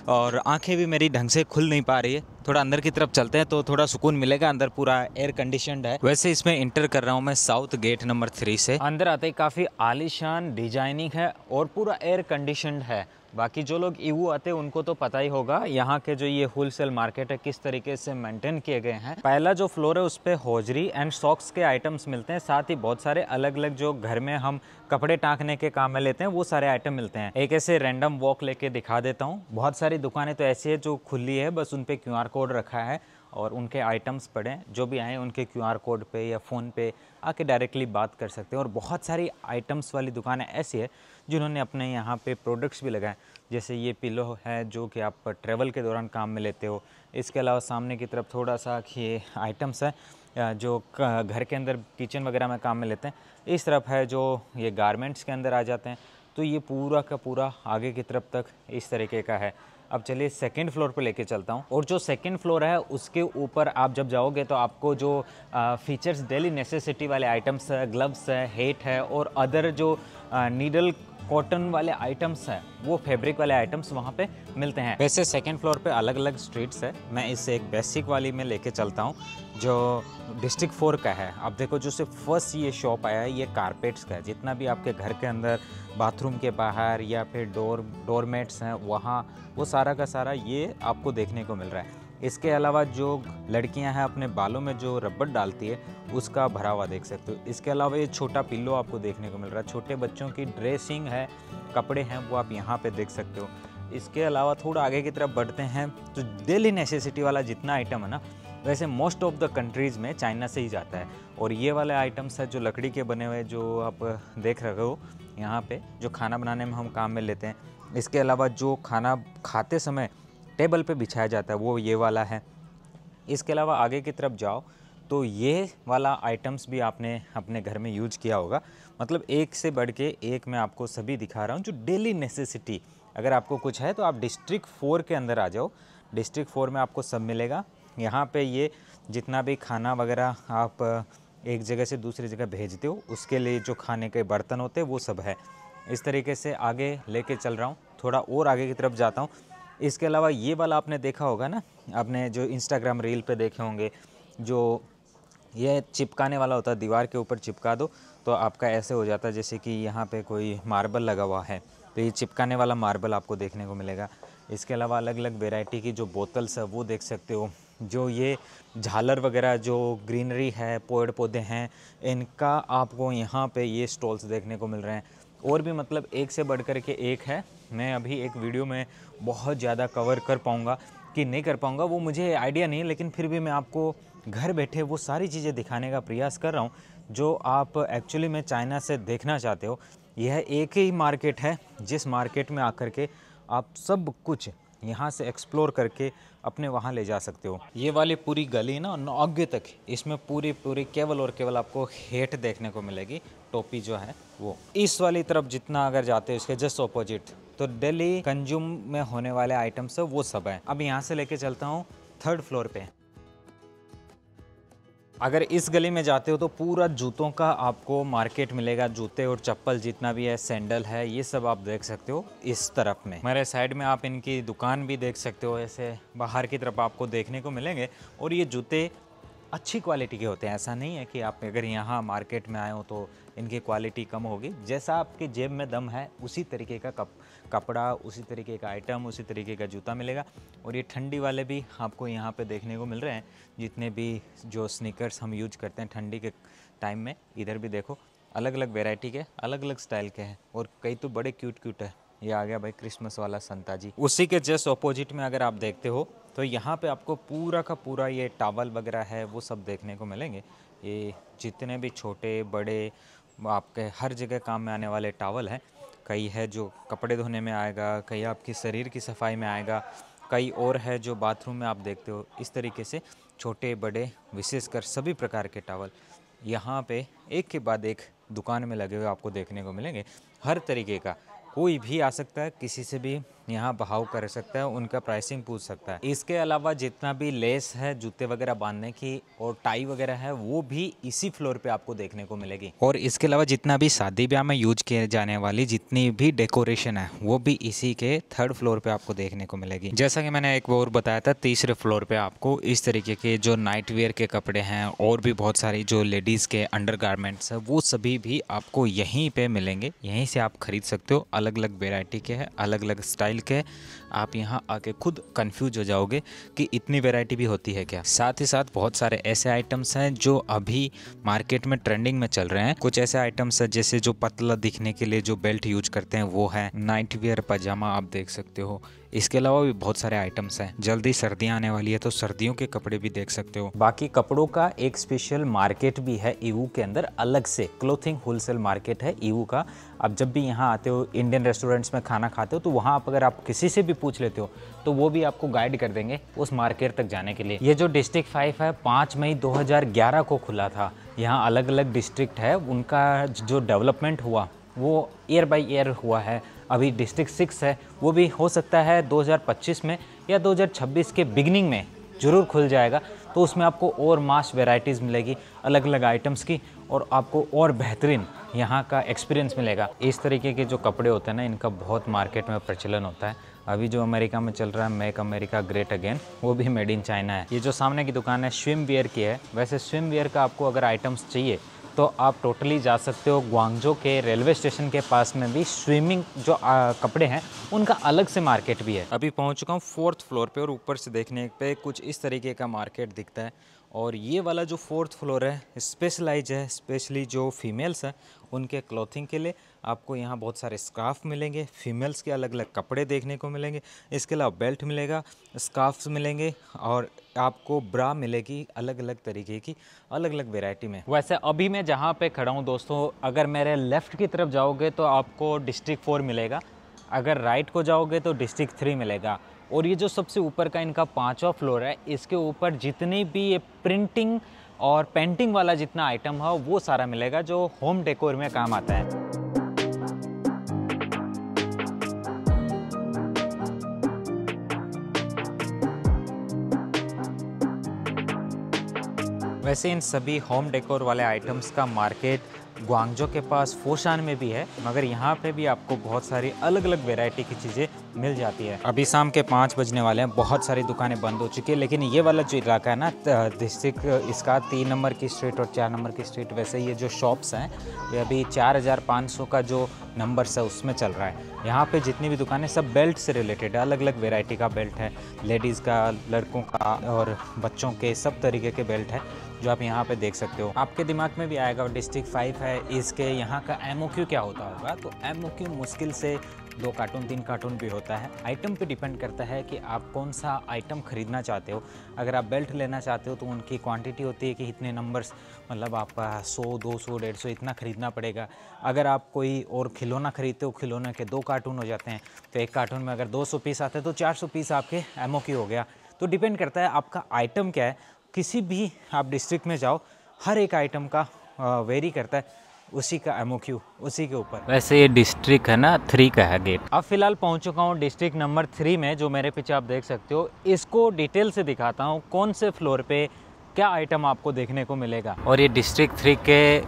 और आंखें भी मेरी ढंग से खुल नहीं पा रही है। थोड़ा अंदर की तरफ चलते हैं तो थोड़ा सुकून मिलेगा। अंदर पूरा एयर कंडीशनड है। वैसे इसमें इंटर कर रहा हूँ मैं साउथ गेट नंबर 3 से। अंदर आते ही काफ़ी आलीशान डिजाइनिंग है और पूरा एयर कंडीशनड है। बाकी जो लोग ईवू आते हैं उनको तो पता ही होगा यहाँ के जो ये होलसेल मार्केट है किस तरीके से मेंटेन किए गए हैं। पहला जो फ्लोर है उस पे हौजरी एंड सॉक्स के आइटम्स मिलते हैं, साथ ही बहुत सारे अलग अलग जो घर में हम कपड़े टांकने के काम में लेते हैं वो सारे आइटम मिलते हैं। एक ऐसे रैंडम वॉक लेके दिखा देता हूँ। बहुत सारी दुकानें तो ऐसी है जो खुली है, बस उन पे QR कोड रखा है और उनके आइटम्स पड़े, जो भी आए उनके QR कोड पे या फ़ोन पे आके डायरेक्टली बात कर सकते हैं। और बहुत सारी आइटम्स वाली दुकानें ऐसी है जिन्होंने अपने यहाँ पे प्रोडक्ट्स भी लगाए, जैसे ये पिलो है जो कि आप ट्रैवल के दौरान काम में लेते हो। इसके अलावा सामने की तरफ थोड़ा सा ये आइटम्स है जो घर के अंदर किचन वगैरह में काम में लेते हैं। इस तरफ है जो ये गारमेंट्स के अंदर आ जाते हैं। तो ये पूरा का पूरा आगे की तरफ तक इस तरीके का है। अब चलिए सेकंड फ्लोर पे लेके चलता हूँ। और जो सेकंड फ्लोर है उसके ऊपर आप जब जाओगे तो आपको जो फीचर्स डेली नेसेसिटी वाले आइटम्स है, ग्लव्स है, हेट है और अदर जो नीडल कॉटन वाले आइटम्स हैं, वो फैब्रिक वाले आइटम्स वहाँ पे मिलते हैं। वैसे सेकंड फ्लोर पे अलग अलग स्ट्रीट्स है। मैं इससे एक बेसिक वाली में लेके चलता हूँ जो डिस्ट्रिक्ट 4 का है। अब देखो जो सिर्फ फर्स्ट ये शॉप आया है ये कारपेट्स का है। जितना भी आपके घर के अंदर बाथरूम के बाहर या फिर डोरमेट्स हैं वहाँ, वो सारा का सारा ये आपको देखने को मिल रहा है। इसके अलावा जो लड़कियां हैं अपने बालों में जो रबड़ डालती है उसका भरा हुआ देख सकते हो। इसके अलावा ये छोटा पिल्लो आपको देखने को मिल रहा है। छोटे बच्चों की ड्रेसिंग है, कपड़े हैं, वो आप यहाँ पे देख सकते हो। इसके अलावा थोड़ा आगे की तरफ बढ़ते हैं तो डेली नेसेसिटी वाला जितना आइटम है ना, वैसे मोस्ट ऑफ द कंट्रीज़ में चाइना से ही जाता है। और ये वाले आइटम्स है जो लकड़ी के बने हुए, जो आप देख रहे हो यहाँ पे, जो खाना बनाने में हम काम में लेते हैं। इसके अलावा जो खाना खाते समय टेबल पे बिछाया जाता है वो ये वाला है। इसके अलावा आगे की तरफ जाओ तो ये वाला आइटम्स भी आपने अपने घर में यूज किया होगा। मतलब एक से बढ़ के एक मैं आपको सभी दिखा रहा हूँ जो डेली नेसेसिटी। अगर आपको कुछ है तो आप डिस्ट्रिक्ट 4 के अंदर आ जाओ। डिस्ट्रिक्ट 4 में आपको सब मिलेगा। यहाँ पे ये जितना भी खाना वगैरह आप एक जगह से दूसरी जगह भेजते हो उसके लिए जो खाने के बर्तन होते हैं वो सब है। इस तरीके से आगे लेके चल रहा हूँ, थोड़ा और आगे की तरफ जाता हूँ। इसके अलावा ये वाला आपने देखा होगा ना, आपने जो इंस्टाग्राम रील पे देखे होंगे, जो ये चिपकाने वाला होता है, दीवार के ऊपर चिपका दो तो आपका ऐसे हो जाता है जैसे कि यहाँ पे कोई मार्बल लगा हुआ है। तो ये चिपकाने वाला मार्बल आपको देखने को मिलेगा। इसके अलावा अलग अलग वेराइटी की जो बोतल्स है वो देख सकते हो। जो ये झालर वगैरह जो ग्रीनरी है, पेड़ पौधे हैं, इनका आपको यहाँ पे ये स्टॉल्स देखने को मिल रहे हैं। और भी मतलब एक से बढ़ कर के एक है। मैं अभी एक वीडियो में बहुत ज़्यादा कवर कर पाऊँगा कि नहीं कर पाऊँगा वो मुझे आइडिया नहीं है, लेकिन फिर भी मैं आपको घर बैठे वो सारी चीज़ें दिखाने का प्रयास कर रहा हूँ जो आप एक्चुअली में चाइना से देखना चाहते हो। यह एक ही मार्केट है जिस मार्केट में आकर के आप सब कुछ यहाँ से एक्सप्लोर करके अपने वहाँ ले जा सकते हो। ये वाली पूरी गली ना आगे तक, इसमें पूरी केवल और केवल आपको हेट देखने को मिलेगी। टोपी जो है वो इस वाली तरफ जितना अगर जाते हो इसके जस्ट ऑपोजिट तो डेली कंज्यूम में होने वाले आइटम्स है वो सब है। अब यहाँ से लेके चलता हूँ थर्ड फ्लोर पे। अगर इस गली में जाते हो तो पूरा जूतों का आपको मार्केट मिलेगा। जूते और चप्पल जितना भी है, सैंडल है, ये सब आप देख सकते हो इस तरफ में। मेरे साइड में आप इनकी दुकान भी देख सकते हो, ऐसे बाहर की तरफ आपको देखने को मिलेंगे। और ये जूते अच्छी क्वालिटी के होते हैं। ऐसा नहीं है कि आप अगर यहाँ मार्केट में आए हो तो इनकी क्वालिटी कम होगी। जैसा आपके जेब में दम है उसी तरीके का कपड़ा, उसी तरीके का आइटम, उसी तरीके का जूता मिलेगा। और ये ठंडी वाले भी आपको यहाँ पे देखने को मिल रहे हैं। जितने भी जो स्नीकर्स हम यूज करते हैं ठंडी के टाइम में, इधर भी देखो अलग अलग वेराइटी के, अलग अलग स्टाइल के हैं। और कई तो बड़े क्यूट है। ये आ गया भाई क्रिसमस वाला संता जी। उसी के जस्ट ऑपोजिट में अगर आप देखते हो तो यहाँ पे आपको पूरा का पूरा ये टॉवल वगैरह है वो सब देखने को मिलेंगे। ये जितने भी छोटे बड़े आपके हर जगह काम में आने वाले टॉवल हैं। कई है जो कपड़े धोने में आएगा, कई आपकी शरीर की सफाई में आएगा, कई और है जो बाथरूम में आप देखते हो। इस तरीके से छोटे बड़े विशेषकर सभी प्रकार के टॉवल यहाँ पे एक के बाद एक दुकान में लगे हुए आपको देखने को मिलेंगे। हर तरीके का कोई भी आ सकता है, किसी से भी यहाँ बहाव कर सकता है, उनका प्राइसिंग पूछ सकता है। इसके अलावा जितना भी लेस है जूते वगैरह बांधने की और टाई वगैरह है वो भी इसी फ्लोर पे आपको देखने को मिलेगी। और इसके अलावा जितना भी शादी ब्याह में यूज किए जाने वाली जितनी भी डेकोरेशन है वो भी इसी के 3rd फ्लोर पे आपको देखने को मिलेगी। जैसा कि मैंने एक और बताया था, 3रे फ्लोर पे आपको इस तरीके के जो नाइट वेयर के कपड़े हैं और भी बहुत सारी जो लेडीज़ के अंडरगारमेंट्स है वो सभी भी आपको यहीं पे मिलेंगे। यहीं से आप खरीद सकते हो। अलग अलग वेराइटी के हैं, अलग अलग स्टाइल के। आप यहाँ आके खुद कंफ्यूज हो जाओगे कि इतनी वैरायटी भी होती है क्या। साथ ही साथ बहुत सारे ऐसे आइटम्स हैं जो अभी मार्केट में ट्रेंडिंग में चल रहे हैं। कुछ ऐसे आइटम्स हैं जैसे जो पतला दिखने के लिए जो बेल्ट यूज करते हैं वो है। नाइट वेयर पजामा आप देख सकते हो। इसके अलावा भी बहुत सारे आइटम्स हैं। जल्दी सर्दियाँ आने वाली है तो सर्दियों के कपड़े भी देख सकते हो। बाकी कपड़ों का एक स्पेशल मार्केट भी है ईवू के अंदर, अलग से क्लोथिंग होलसेल मार्केट है ईवू का। आप जब भी यहाँ आते हो, इंडियन रेस्टोरेंट्स में खाना खाते हो, तो वहाँ आप अगर आप किसी से भी पूछ लेते हो तो वो भी आपको गाइड कर देंगे उस मार्केट तक जाने के लिए। ये जो डिस्ट्रिक्ट 5 है 5 मई 2011 को खुला था। यहाँ अलग अलग डिस्ट्रिक्ट है, उनका जो डेवलपमेंट हुआ वो ईयर बाय ईयर हुआ है। अभी डिस्ट्रिक्ट 6 है, वो भी हो सकता है 2025 में या 2026 के बिगिनिंग में ज़रूर खुल जाएगा। तो उसमें आपको और मास वैरायटीज़ मिलेगी अलग अलग आइटम्स की, और आपको और बेहतरीन यहाँ का एक्सपीरियंस मिलेगा। इस तरीके के जो कपड़े होते हैं ना, इनका बहुत मार्केट में प्रचलन होता है। अभी जो अमेरिका में चल रहा है मेक अमेरिका ग्रेट अगेन, वो भी मेड इन चाइना है। ये जो सामने की दुकान है स्विम वियर की है। वैसे स्विम वियर का आपको अगर आइटम्स चाहिए तो आप टोटली जा सकते हो। ग्वांगझो के रेलवे स्टेशन के पास में भी स्विमिंग जो कपड़े हैं उनका अलग से मार्केट भी है। अभी पहुंच चुका हूँ 4th फ्लोर पे, और ऊपर से देखने पे कुछ इस तरीके का मार्केट दिखता है। और ये वाला जो 4th फ्लोर है स्पेशलाइज है, स्पेशली जो फीमेल्स हैं उनके क्लॉथिंग के लिए। आपको यहाँ बहुत सारे स्कार्फ मिलेंगे, फीमेल्स के अलग अलग कपड़े देखने को मिलेंगे। इसके अलावा बेल्ट मिलेगा, स्कार्फ्स मिलेंगे, और आपको ब्रा मिलेगी अलग अलग तरीके की, अलग अलग वैरायटी में। वैसे अभी मैं जहाँ पे खड़ा हूँ दोस्तों, अगर मेरे लेफ़्ट की तरफ जाओगे तो आपको डिस्ट्रिक्ट 4 मिलेगा, अगर राइट को जाओगे तो डिस्ट्रिक्ट 3 मिलेगा। और ये जो सबसे ऊपर का इनका 5वां फ्लोर है, इसके ऊपर जितनी भी ये प्रिंटिंग और पेंटिंग वाला जितना आइटम है वो सारा मिलेगा जो होम डेकोर में काम आता है। वैसे इन सभी होम डेकोर वाले आइटम्स का मार्केट ग्वांगझो के पास फोशान में भी है, मगर यहाँ पे भी आपको बहुत सारी अलग अलग वैरायटी की चीज़ें मिल जाती है। अभी शाम के 5 बजने वाले हैं, बहुत सारी दुकानें बंद हो चुकी है, लेकिन ये वाला जो इलाका है ना डिस्ट्रिक्ट, इसका 3 नंबर की स्ट्रीट और 4 नंबर की स्ट्रीट, वैसे ये जो शॉप्स हैं ये अभी 4500 का जो नंबर्स है उसमें चल रहा है। यहाँ पे जितनी भी दुकानें सब बेल्ट से रिलेटेड है, अलग अलग वैरायटी का बेल्ट है, लेडीज़ का, लड़कों का और बच्चों के, सब तरीके के बेल्ट है जो आप यहाँ पे देख सकते हो। आपके दिमाग में भी आएगा डिस्ट्रिक्ट 5 है, इसके यहाँ का MOQ क्या होता होगा। तो MOQ मुश्किल से 2 कार्टून 3 कार्टून भी होता है। आइटम पे डिपेंड करता है कि आप कौन सा आइटम खरीदना चाहते हो। अगर आप बेल्ट लेना चाहते हो तो उनकी क्वांटिटी होती है कि इतने नंबर्स, मतलब आपका 100 200 150 इतना खरीदना पड़ेगा। अगर आप कोई और खिलौना खरीदते हो, खिलौने के 2 कार्टून हो जाते हैं, तो एक कार्टून में अगर 200 पीस आते हैं तो 400 पीस आपके MOQ हो गया। तो डिपेंड करता है आपका आइटम क्या है। किसी भी आप डिस्ट्रिक्ट में जाओ, हर एक आइटम का वेरी करता है उसी का MOQ उसी के ऊपर। वैसे ये डिस्ट्रिक्ट है ना 3 का है गेट। अब फिलहाल पहुंच चुका हूँ डिस्ट्रिक्ट नंबर 3 में, जो मेरे पीछे आप देख सकते हो। इसको डिटेल से दिखाता हूँ कौन से फ्लोर पे क्या आइटम आपको देखने को मिलेगा। और ये डिस्ट्रिक्ट 3 के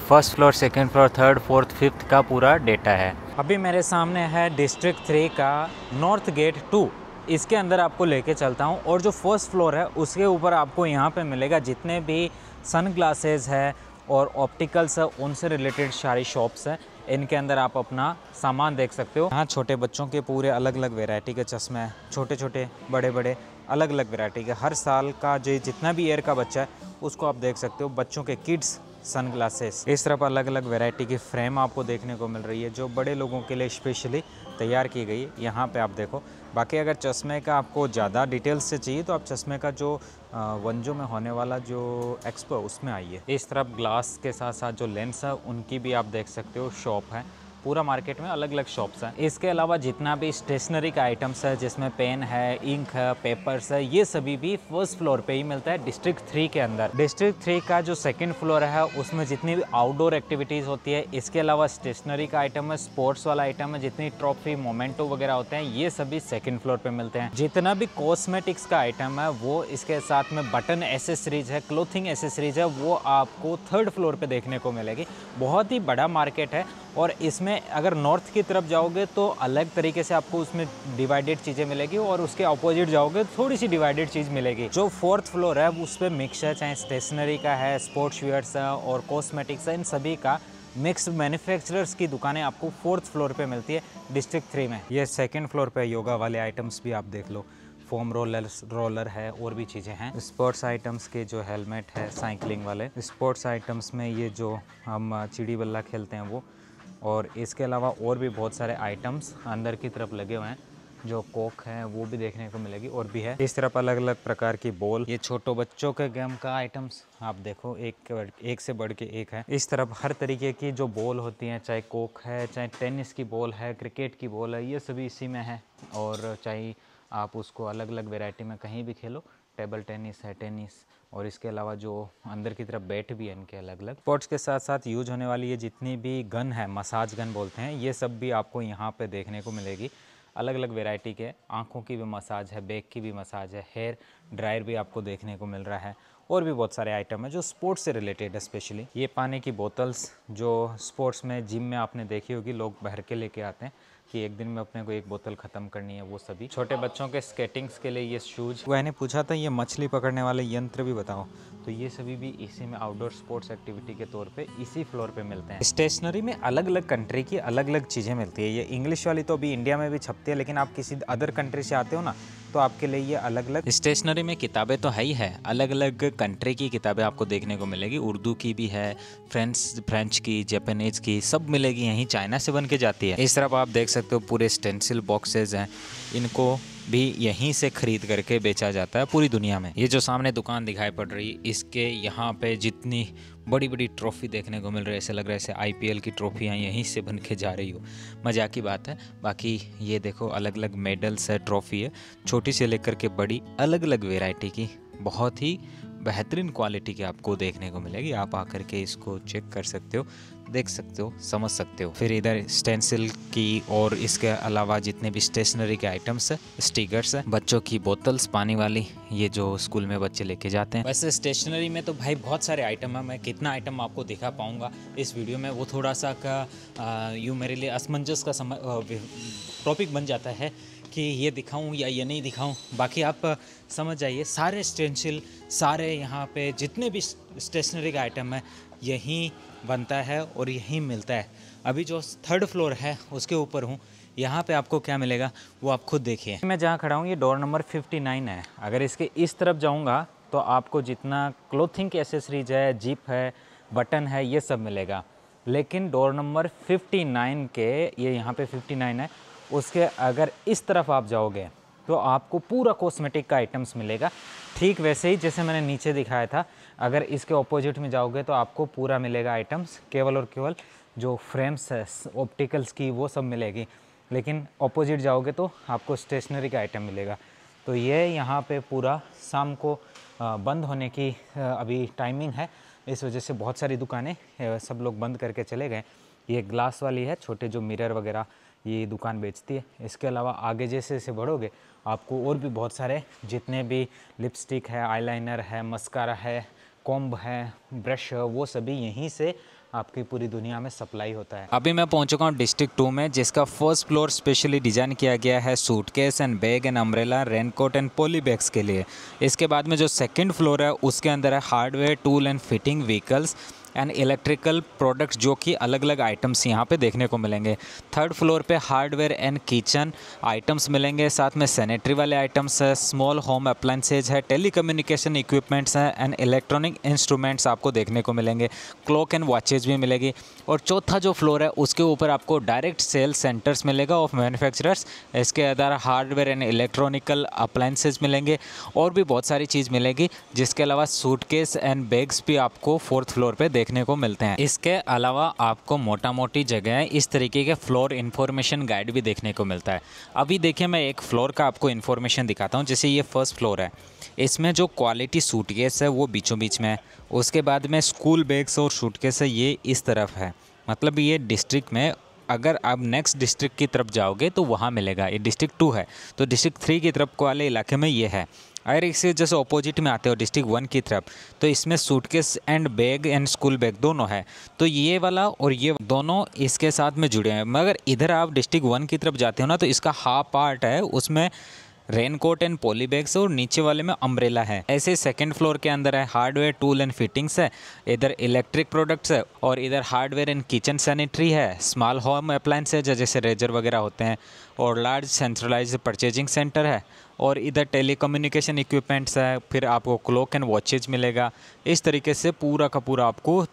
1st floor, 2nd floor, 3rd, 4th, 5th का पूरा डेटा है। अभी मेरे सामने है डिस्ट्रिक्ट 3 का नॉर्थ गेट 2। इसके अंदर आपको लेके चलता हूँ, और जो 1st फ्लोर है उसके ऊपर आपको यहाँ पे मिलेगा जितने भी सन ग्लासेस है और ऑप्टिकल्स है उनसे रिलेटेड सारी शॉप्स हैं। इनके अंदर आप अपना सामान देख सकते हो। यहाँ छोटे बच्चों के पूरे अलग अलग वैरायटी के चश्मे हैं, छोटे छोटे बड़े बड़े अलग अलग वैरायटी के। हर साल का जो जितना भी ईयर का बच्चा है उसको आप देख सकते हो। बच्चों के किड्स सन ग्लासेस, इस तरह पर अलग अलग वैरायटी की फ्रेम आपको देखने को मिल रही है जो बड़े लोगों के लिए स्पेशली तैयार की गई है। यहाँ पे आप देखो। बाकी अगर चश्मे का आपको ज़्यादा डिटेल्स से चाहिए तो आप चश्मे का जो वंजो में होने वाला जो एक्सपो उसमें आइए। इस तरफ ग्लास के साथ साथ जो लेंस है उनकी भी आप देख सकते हो शॉप है। पूरा मार्केट में अलग अलग शॉप्स हैं। इसके अलावा जितना भी स्टेशनरी का आइटम्स है जिसमें पेन है, इंक है, पेपर्स है, ये सभी भी फर्स्ट फ्लोर पे ही मिलता है डिस्ट्रिक्ट 3 के अंदर। डिस्ट्रिक्ट 3 का जो सेकंड फ्लोर है उसमें जितनी भी आउटडोर एक्टिविटीज़ होती है, इसके अलावा स्टेशनरी का आइटम है, स्पोर्ट्स वाला आइटम है, जितनी ट्रॉफी मोमेंटो वगैरह होते हैं ये सभी सेकंड फ्लोर पे मिलते हैं। जितना भी कॉस्मेटिक्स का आइटम है वो, इसके साथ में बटन एसेसरीज है, क्लोथिंग एसेसरीज है, वो आपको थर्ड फ्लोर पे देखने को मिलेगी। बहुत ही बड़ा मार्केट है और इसमें अगर नॉर्थ की तरफ जाओगे तो अलग तरीके से आपको उसमें डिवाइडेड चीज़ें मिलेगी और उसके अपोजिट जाओगे थोड़ी सी डिवाइडेड चीज़ मिलेगी। जो फोर्थ फ्लोर है उस पर मिक्स है, चाहे स्टेशनरी का है, स्पोर्ट्स वेयर्स है और कॉस्मेटिक्स है, इन सभी का मिक्स मैन्युफैक्चरर्स की दुकानें आपको फोर्थ फ्लोर पे मिलती है डिस्ट्रिक्ट 3 में। ये सेकंड फ्लोर पे योगा वाले आइटम्स भी आप देख लो, फोम रोलर है और भी चीज़ें हैं। स्पोर्ट्स आइटम्स के जो हेलमेट है साइकिलिंग वाले, स्पोर्ट्स आइटम्स में ये जो हम चिड़ी बल्ला खेलते हैं वो, और इसके अलावा और भी बहुत सारे आइटम्स अंदर की तरफ लगे हुए हैं। जो कोक है वो भी देखने को मिलेगी और भी है। इस तरफ अलग अलग प्रकार की बॉल, ये छोटो बच्चों के गेम का आइटम्स आप देखो, एक से बढ़ के एक है। इस तरफ हर तरीके की जो बॉल होती हैं, चाहे कोक है, चाहे टेनिस की बॉल है, क्रिकेट की बॉल है, ये सभी इसी में है। और चाहे आप उसको अलग अलग वैरायटी में कहीं भी खेलो, टेबल टेनिस है, टेनिस, और इसके अलावा जो अंदर की तरफ बैट भी है इनके अलग अलग। स्पोर्ट्स के साथ साथ यूज होने वाली ये जितनी भी गन है, मसाज गन बोलते हैं, ये सब भी आपको यहाँ पे देखने को मिलेगी। अलग अलग वैरायटी के, आँखों की भी मसाज है, बैक की भी मसाज है, हेयर ड्रायर भी आपको देखने को मिल रहा है और भी बहुत सारे आइटम है जो स्पोर्ट्स से रिलेटेड है। स्पेशली ये पानी की बोतल्स जो स्पोर्ट्स में, जिम में आपने देखी होगी, लोग भर के लेके आते हैं कि एक दिन में अपने को एक बोतल ख़त्म करनी है, वो सभी। छोटे बच्चों के स्केटिंग्स के लिए ये शूज़। मैंने पूछा था ये मछली पकड़ने वाले यंत्र भी बताओ, तो ये सभी भी इसी में आउटडोर स्पोर्ट्स एक्टिविटी के तौर पे इसी फ्लोर पे मिलते हैं। स्टेशनरी में अलग अलग कंट्री की अलग अलग चीज़ें मिलती है। ये इंग्लिश वाली तो अभी इंडिया में भी छपती है, लेकिन आप किसी अदर कंट्री से आते हो ना, तो आपके लिए ये अलग अलग स्टेशनरी में किताबें तो है ही है, अलग अलग कंट्री की किताबें आपको देखने को मिलेगी। उर्दू की भी है, फ्रेंच की, जापानीज की, सब मिलेगी। यहीं चाइना से बन के जाती है। इस तरफ आप देख सकते हो पूरे स्टेंसिल बॉक्सेज हैं, इनको भी यहीं से खरीद करके बेचा जाता है पूरी दुनिया में। ये जो सामने दुकान दिखाई पड़ रही है, इसके यहाँ पे जितनी बड़ी बड़ी ट्रॉफ़ी देखने को मिल रही है, ऐसे लग रहा है ऐसे IPL की ट्रॉफियाँ यहीं से बन के जा रही हो। मज़ाक की बात है। बाकी ये देखो अलग अलग मेडल्स है, ट्रॉफ़ी है, छोटी से लेकर के बड़ी, अलग अलग वेराइटी की, बहुत ही बेहतरीन क्वालिटी की आपको देखने को मिलेगी। आप आकर के इसको चेक कर सकते हो, देख सकते हो, समझ सकते हो। फिर इधर स्टेंसिल की और इसके अलावा जितने भी स्टेशनरी के आइटम्स है, स्टिकर्स है, बच्चों की बोतल्स पानी वाली, ये जो स्कूल में बच्चे लेके जाते हैं। वैसे स्टेशनरी में तो भाई बहुत सारे आइटम है, मैं कितना आइटम आपको दिखा पाऊँगा इस वीडियो में, वो थोड़ा सा का यूँ मेरे लिए असमंजस का टॉपिक बन जाता है कि ये दिखाऊं या ये नहीं दिखाऊं। बाकी आप समझ जाइए, सारे स्टेंसिल, सारे यहाँ पे जितने भी स्टेशनरी का आइटम है यहीं बनता है और यहीं मिलता है। अभी जो थर्ड फ्लोर है उसके ऊपर हूँ, यहाँ पे आपको क्या मिलेगा वो आप खुद देखिए। मैं जहाँ खड़ा हूँ ये डोर नंबर 59 है। अगर इसके इस तरफ जाऊँगा तो आपको जितना क्लोथिंग की एसेसरीज है, जिप है, बटन है, ये सब मिलेगा। लेकिन डोर नंबर 59 के, ये यहाँ पे 59 है, उसके अगर इस तरफ आप जाओगे तो आपको पूरा कॉस्मेटिक का आइटम्स मिलेगा। ठीक वैसे ही जैसे मैंने नीचे दिखाया था, अगर इसके ऑपोजिट में जाओगे तो आपको पूरा मिलेगा आइटम्स, केवल और केवल जो फ्रेम्स है ऑप्टिकल्स की वो सब मिलेगी। लेकिन ऑपोजिट जाओगे तो आपको स्टेशनरी का आइटम मिलेगा। तो ये यहाँ पे पूरा शाम को बंद होने की अभी टाइमिंग है, इस वजह से बहुत सारी दुकानें सब लोग बंद करके चले गए। ये ग्लास वाली है, छोटे जो मिरर वगैरह ये दुकान बेचती है। इसके अलावा आगे जैसे जैसे बढ़ोगे आपको और भी बहुत सारे जितने भी लिपस्टिक है, आईलाइनर है, मस्कारा है, कॉम्ब है, ब्रश है, वो सभी यहीं से आपकी पूरी दुनिया में सप्लाई होता है। अभी मैं पहुंच चुका हूँ डिस्ट्रिक्ट 2 में, जिसका फर्स्ट फ्लोर स्पेशली डिज़ाइन किया गया है suitcase and bag and umbrella, raincoat and poly bags के लिए। इसके बाद में जो सेकंड फ्लोर है उसके अंदर है hardware, tool and fitting vehicles and electrical products, जो कि अलग अलग आइटम्स यहाँ पे देखने को मिलेंगे। थर्ड फ्लोर पे हार्डवेयर एंड किचन आइटम्स मिलेंगे, साथ में सैनिटरी वाले आइटम्स है, स्मॉल होम अप्लायंसेज है, टेलीकम्युनिकेशन इक्विपमेंट्स हैं एंड इलेक्ट्रॉनिक इंस्ट्रूमेंट्स आपको देखने को मिलेंगे। क्लॉक एंड वॉचेज भी मिलेगी। और चौथा जो फ्लोर है उसके ऊपर आपको डायरेक्ट सेल सेंटर्स मिलेगा ऑफ मैन्युफैक्चरर्स। इसके अंदर हार्डवेयर एंड इलेक्ट्रॉनिकल अप्लायंसेज मिलेंगे और भी बहुत सारी चीज़ मिलेगी। जिसके अलावा सूटकेस एंड बैग्स भी आपको फोर्थ फ्लोर पर देखने को मिलते हैं। इसके अलावा आपको मोटा मोटी जगह इस तरीके के फ्लोर इन्फॉर्मेशन गाइड भी देखने को मिलता है। अभी देखिए मैं एक फ्लोर का आपको इन्फॉर्मेशन दिखाता हूँ। जैसे ये फर्स्ट फ्लोर है, इसमें जो क्वालिटी सूटकेस है वो बीचों बीच में है। उसके बाद में स्कूल बैग्स और सूटकेस है ये इस तरफ है। मतलब ये डिस्ट्रिक्ट में, अगर आप नेक्स्ट डिस्ट्रिक्ट की तरफ जाओगे तो वहाँ मिलेगा। ये डिस्ट्रिक्ट 2 है, तो डिस्ट्रिक्ट 3 की तरफ वाले इलाके में ये है। अगर इससे जैसे ऑपोजिट में आते हो डिस्ट्रिक्ट 1 की तरफ, तो इसमें suitcase and bag and school bag दोनों है। तो ये वाला और ये दोनों इसके साथ में जुड़े हैं। मगर इधर आप डिस्ट्रिक्ट 1 की तरफ जाते हो ना, तो इसका हाफ पार्ट है, उसमें रेनकोट एंड पॉली बैग्स और नीचे वाले में अम्ब्रेला है। ऐसे सेकंड फ्लोर के अंदर है हार्डवेयर टूल एंड फिटिंग्स है, इधर इलेक्ट्रिक प्रोडक्ट्स है, और इधर हार्डवेयर एंड किचन सैनिटरी है, स्मॉल होम अप्लायंस है जैसे रेजर वगैरह होते हैं, और लार्ज सेंट्रलाइज्ड परचेजिंग सेंटर है, और इधर टेलीकम्युनिकेशन इक्विपमेंट्स है। फिर आपको क्लॉक एंड वॉचेज मिलेगा। इस तरीके से पूरा का पूरा आपको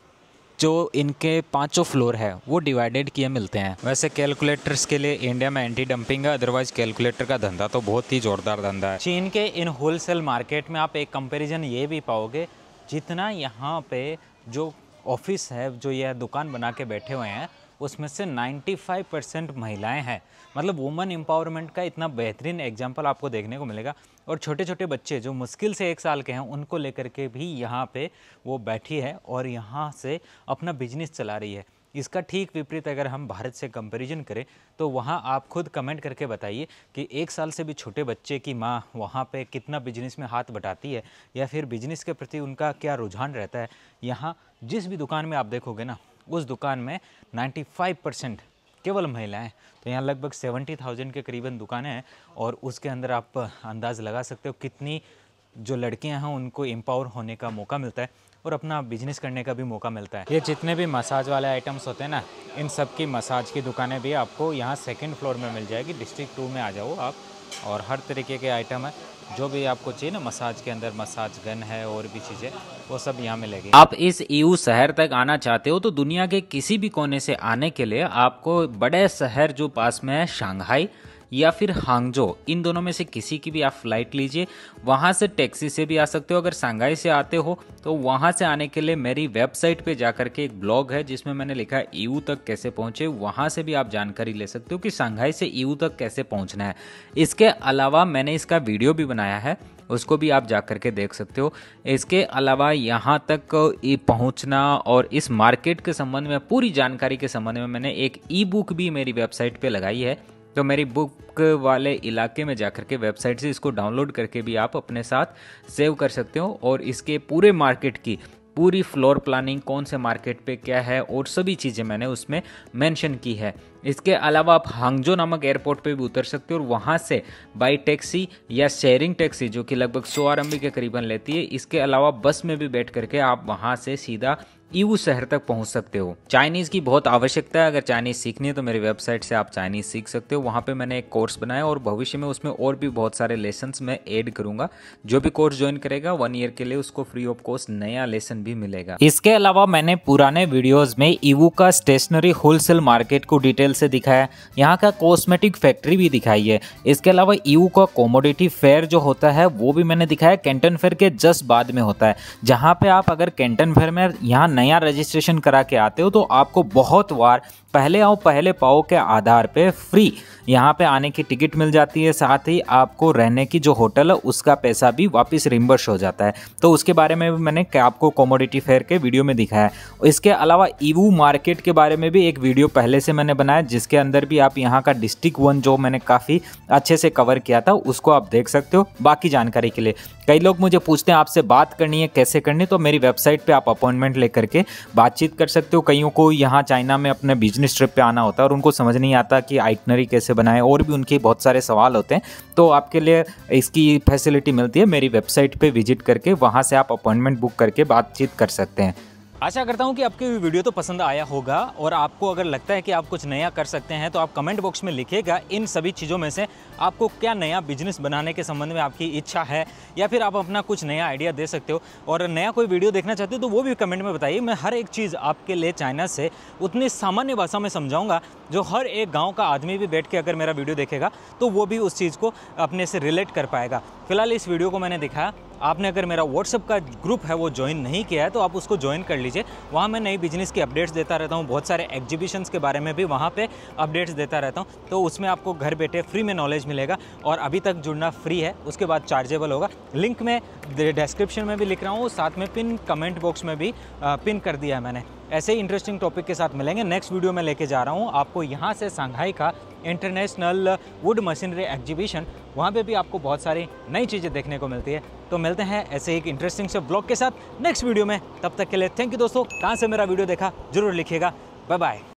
जो इनके 5 फ्लोर है वो डिवाइडेड किए मिलते हैं। वैसे कैलकुलेटर्स के लिए इंडिया में एंटी डंपिंग है, अदरवाइज कैलकुलेटर का धंधा तो बहुत ही ज़ोरदार धंधा है। चीन के इन होलसेल मार्केट में आप एक कंपैरिजन ये भी पाओगे, जितना यहाँ पे जो ऑफिस है, जो यह दुकान बना के बैठे हुए हैं, उसमें से 95% महिलाएं हैं। मतलब वुमेन एम्पावरमेंट का इतना बेहतरीन एग्जाम्पल आपको देखने को मिलेगा। और छोटे छोटे बच्चे जो मुश्किल से 1 साल के हैं, उनको लेकर के भी यहाँ पे वो बैठी है और यहाँ से अपना बिजनेस चला रही है। इसका ठीक विपरीत अगर हम भारत से कंपैरिजन करें, तो वहाँ आप खुद कमेंट करके बताइए कि 1 साल से भी छोटे बच्चे की माँ वहाँ पे कितना बिजनेस में हाथ बटाती है, या फिर बिजनेस के प्रति उनका क्या रुझान रहता है। यहाँ जिस भी दुकान में आप देखोगे ना, उस दुकान में 95% केवल महिलाएं। तो यहाँ लगभग 70,000 के करीबन दुकानें हैं, और उसके अंदर आप अंदाज़ लगा सकते हो कितनी जो लड़कियां हैं उनको एम्पावर होने का मौका मिलता है और अपना बिजनेस करने का भी मौका मिलता है। ये जितने भी मसाज वाले आइटम्स होते हैं ना, इन सब की मसाज की दुकानें भी आपको यहाँ सेकंड फ्लोर में मिल जाएगी। डिस्ट्रिक्ट 2 में आ जाओ आप, और हर तरीके के आइटम है जो भी आपको चाहिए ना मसाज के अंदर, मसाज गन है और भी चीज़ें, वो सब यहाँ मिलेगी। आप इस ईयू शहर तक आना चाहते हो तो दुनिया के किसी भी कोने से आने के लिए आपको बड़े शहर जो पास में है, शंघाई या फिर हांगजो, इन दोनों में से किसी की भी आप फ्लाइट लीजिए। वहाँ से टैक्सी से भी आ सकते हो। अगर शंघाई से आते हो तो वहाँ से आने के लिए मेरी वेबसाइट पे जाकर के एक ब्लॉग है जिसमें मैंने लिखा है ईयू तक कैसे पहुँचे। वहाँ से भी आप जानकारी ले सकते हो कि शंघाई से ईयू तक कैसे पहुँचना है। इसके अलावा मैंने इसका वीडियो भी बनाया है, उसको भी आप जा कर के देख सकते हो। इसके अलावा यहाँ तक पहुँचना और इस मार्केट के संबंध में पूरी जानकारी के संबंध में मैंने एक ई बुक भी मेरी वेबसाइट पे लगाई है। तो मेरी बुक वाले इलाके में जाकर के वेबसाइट से इसको डाउनलोड करके भी आप अपने साथ सेव कर सकते हो, और इसके पूरे मार्केट की पूरी फ्लोर प्लानिंग, कौन से मार्केट पे क्या है और सभी चीज़ें मैंने उसमें मेंशन की है। इसके अलावा आप हांगजो नामक एयरपोर्ट पे भी उतर सकते हो, और वहाँ से बाई टैक्सी या शेयरिंग टैक्सी जो कि लगभग 100 RMB के करीबन लेती है, इसके अलावा बस में भी बैठ करके आप वहाँ से सीधा ईयू शहर तक पहुंच सकते हो। चाइनीज़ की बहुत आवश्यकता है, अगर चाइनीज़ सीखनी है तो मेरी वेबसाइट से आप चाइनीज़ सीख सकते हो। वहाँ पे मैंने एक कोर्स बनाया और भविष्य में उसमें और भी बहुत सारे लेसन्स मैं ऐड करूँगा। जो भी कोर्स ज्वाइन करेगा 1 ईयर के लिए उसको फ्री ऑफ कॉस्ट नया लेसन भी मिलेगा। इसके अलावा मैंने पुराने वीडियोज़ में ईयू का स्टेशनरी होलसेल मार्केट को डिटेल से दिखाया, यहाँ का कॉस्मेटिक फैक्ट्री भी दिखाई है। इसके अलावा ईयू का कॉमोडिटी फेयर जो होता है वो भी मैंने दिखाया, कैंटन फेयर के जस्ट बाद में होता है, जहाँ पे आप अगर कैंटन फेयर में यहाँ नया रजिस्ट्रेशन करा के आते हो तो आपको बहुत बार पहले आओ पहले पाओ के आधार पे फ्री यहाँ पे आने की टिकट मिल जाती है। साथ ही आपको रहने की जो होटल है उसका पैसा भी वापस रिम्बर्स हो जाता है। तो उसके बारे में भी मैंने आपको कमोडिटी फेयर के वीडियो में दिखाया है। इसके अलावा ईयू मार्केट के बारे में भी एक वीडियो पहले से मैंने बनाया, जिसके अंदर भी आप यहाँ का डिस्ट्रिक्ट 1 जो मैंने काफ़ी अच्छे से कवर किया था उसको आप देख सकते हो। बाकी जानकारी के लिए कई लोग मुझे पूछते हैं आपसे बात करनी है कैसे करनी, तो मेरी वेबसाइट पे आप अपॉइंटमेंट लेकर के बातचीत कर सकते हो। कईयों को यहाँ चाइना में अपने बिजनेस ट्रिप पे आना होता है और उनको समझ नहीं आता कि आइटनरी कैसे बनाएं, और भी उनके बहुत सारे सवाल होते हैं, तो आपके लिए इसकी फैसिलिटी मिलती है। मेरी वेबसाइट पे विजिट करके वहाँ से आप अपॉइंटमेंट बुक करके बातचीत कर सकते हैं। आशा करता हूँ कि आपको ये वीडियो तो पसंद आया होगा, और आपको अगर लगता है कि आप कुछ नया कर सकते हैं तो आप कमेंट बॉक्स में लिखिएगा इन सभी चीज़ों में से आपको क्या नया बिजनेस बनाने के संबंध में आपकी इच्छा है, या फिर आप अपना कुछ नया आइडिया दे सकते हो। और नया कोई वीडियो देखना चाहते हो तो वो भी कमेंट में बताइए। मैं हर एक चीज़ आपके लिए चाइना से उतनी सामान्य भाषा में समझाऊंगा जो हर एक गाँव का आदमी भी बैठ के अगर मेरा वीडियो देखेगा तो वो भी उस चीज़ को अपने से रिलेट कर पाएगा। फिलहाल इस वीडियो को मैंने दिखाया, आपने अगर मेरा व्हाट्सअप का ग्रुप है वो ज्वाइन नहीं किया है तो आप उसको ज्वाइन कर लीजिए। वहाँ मैं नई बिजनेस की अपडेट्स देता रहता हूँ, बहुत सारे एग्जीबिशंस के बारे में भी वहाँ पे अपडेट्स देता रहता हूँ। तो उसमें आपको घर बैठे फ्री में नॉलेज मिलेगा और अभी तक जुड़ना फ्री है, उसके बाद चार्जेबल होगा। लिंक मैं डिस्क्रिप्शन में भी लिख रहा हूँ, साथ में पिन कमेंट बॉक्स में भी पिन कर दिया है मैंने। ऐसे ही इंटरेस्टिंग टॉपिक के साथ मिलेंगे। नेक्स्ट वीडियो में लेके जा रहा हूँ आपको यहाँ से शंघाई का इंटरनेशनल वुड मशीनरी एग्जीबिशन, वहाँ पे भी आपको बहुत सारी नई चीज़ें देखने को मिलती है। तो मिलते हैं ऐसे एक इंटरेस्टिंग से ब्लॉग के साथ नेक्स्ट वीडियो में। तब तक के लिए थैंक यू दोस्तों। कहाँ से मेरा वीडियो देखा ज़रूर लिखिएगा। Bye bye.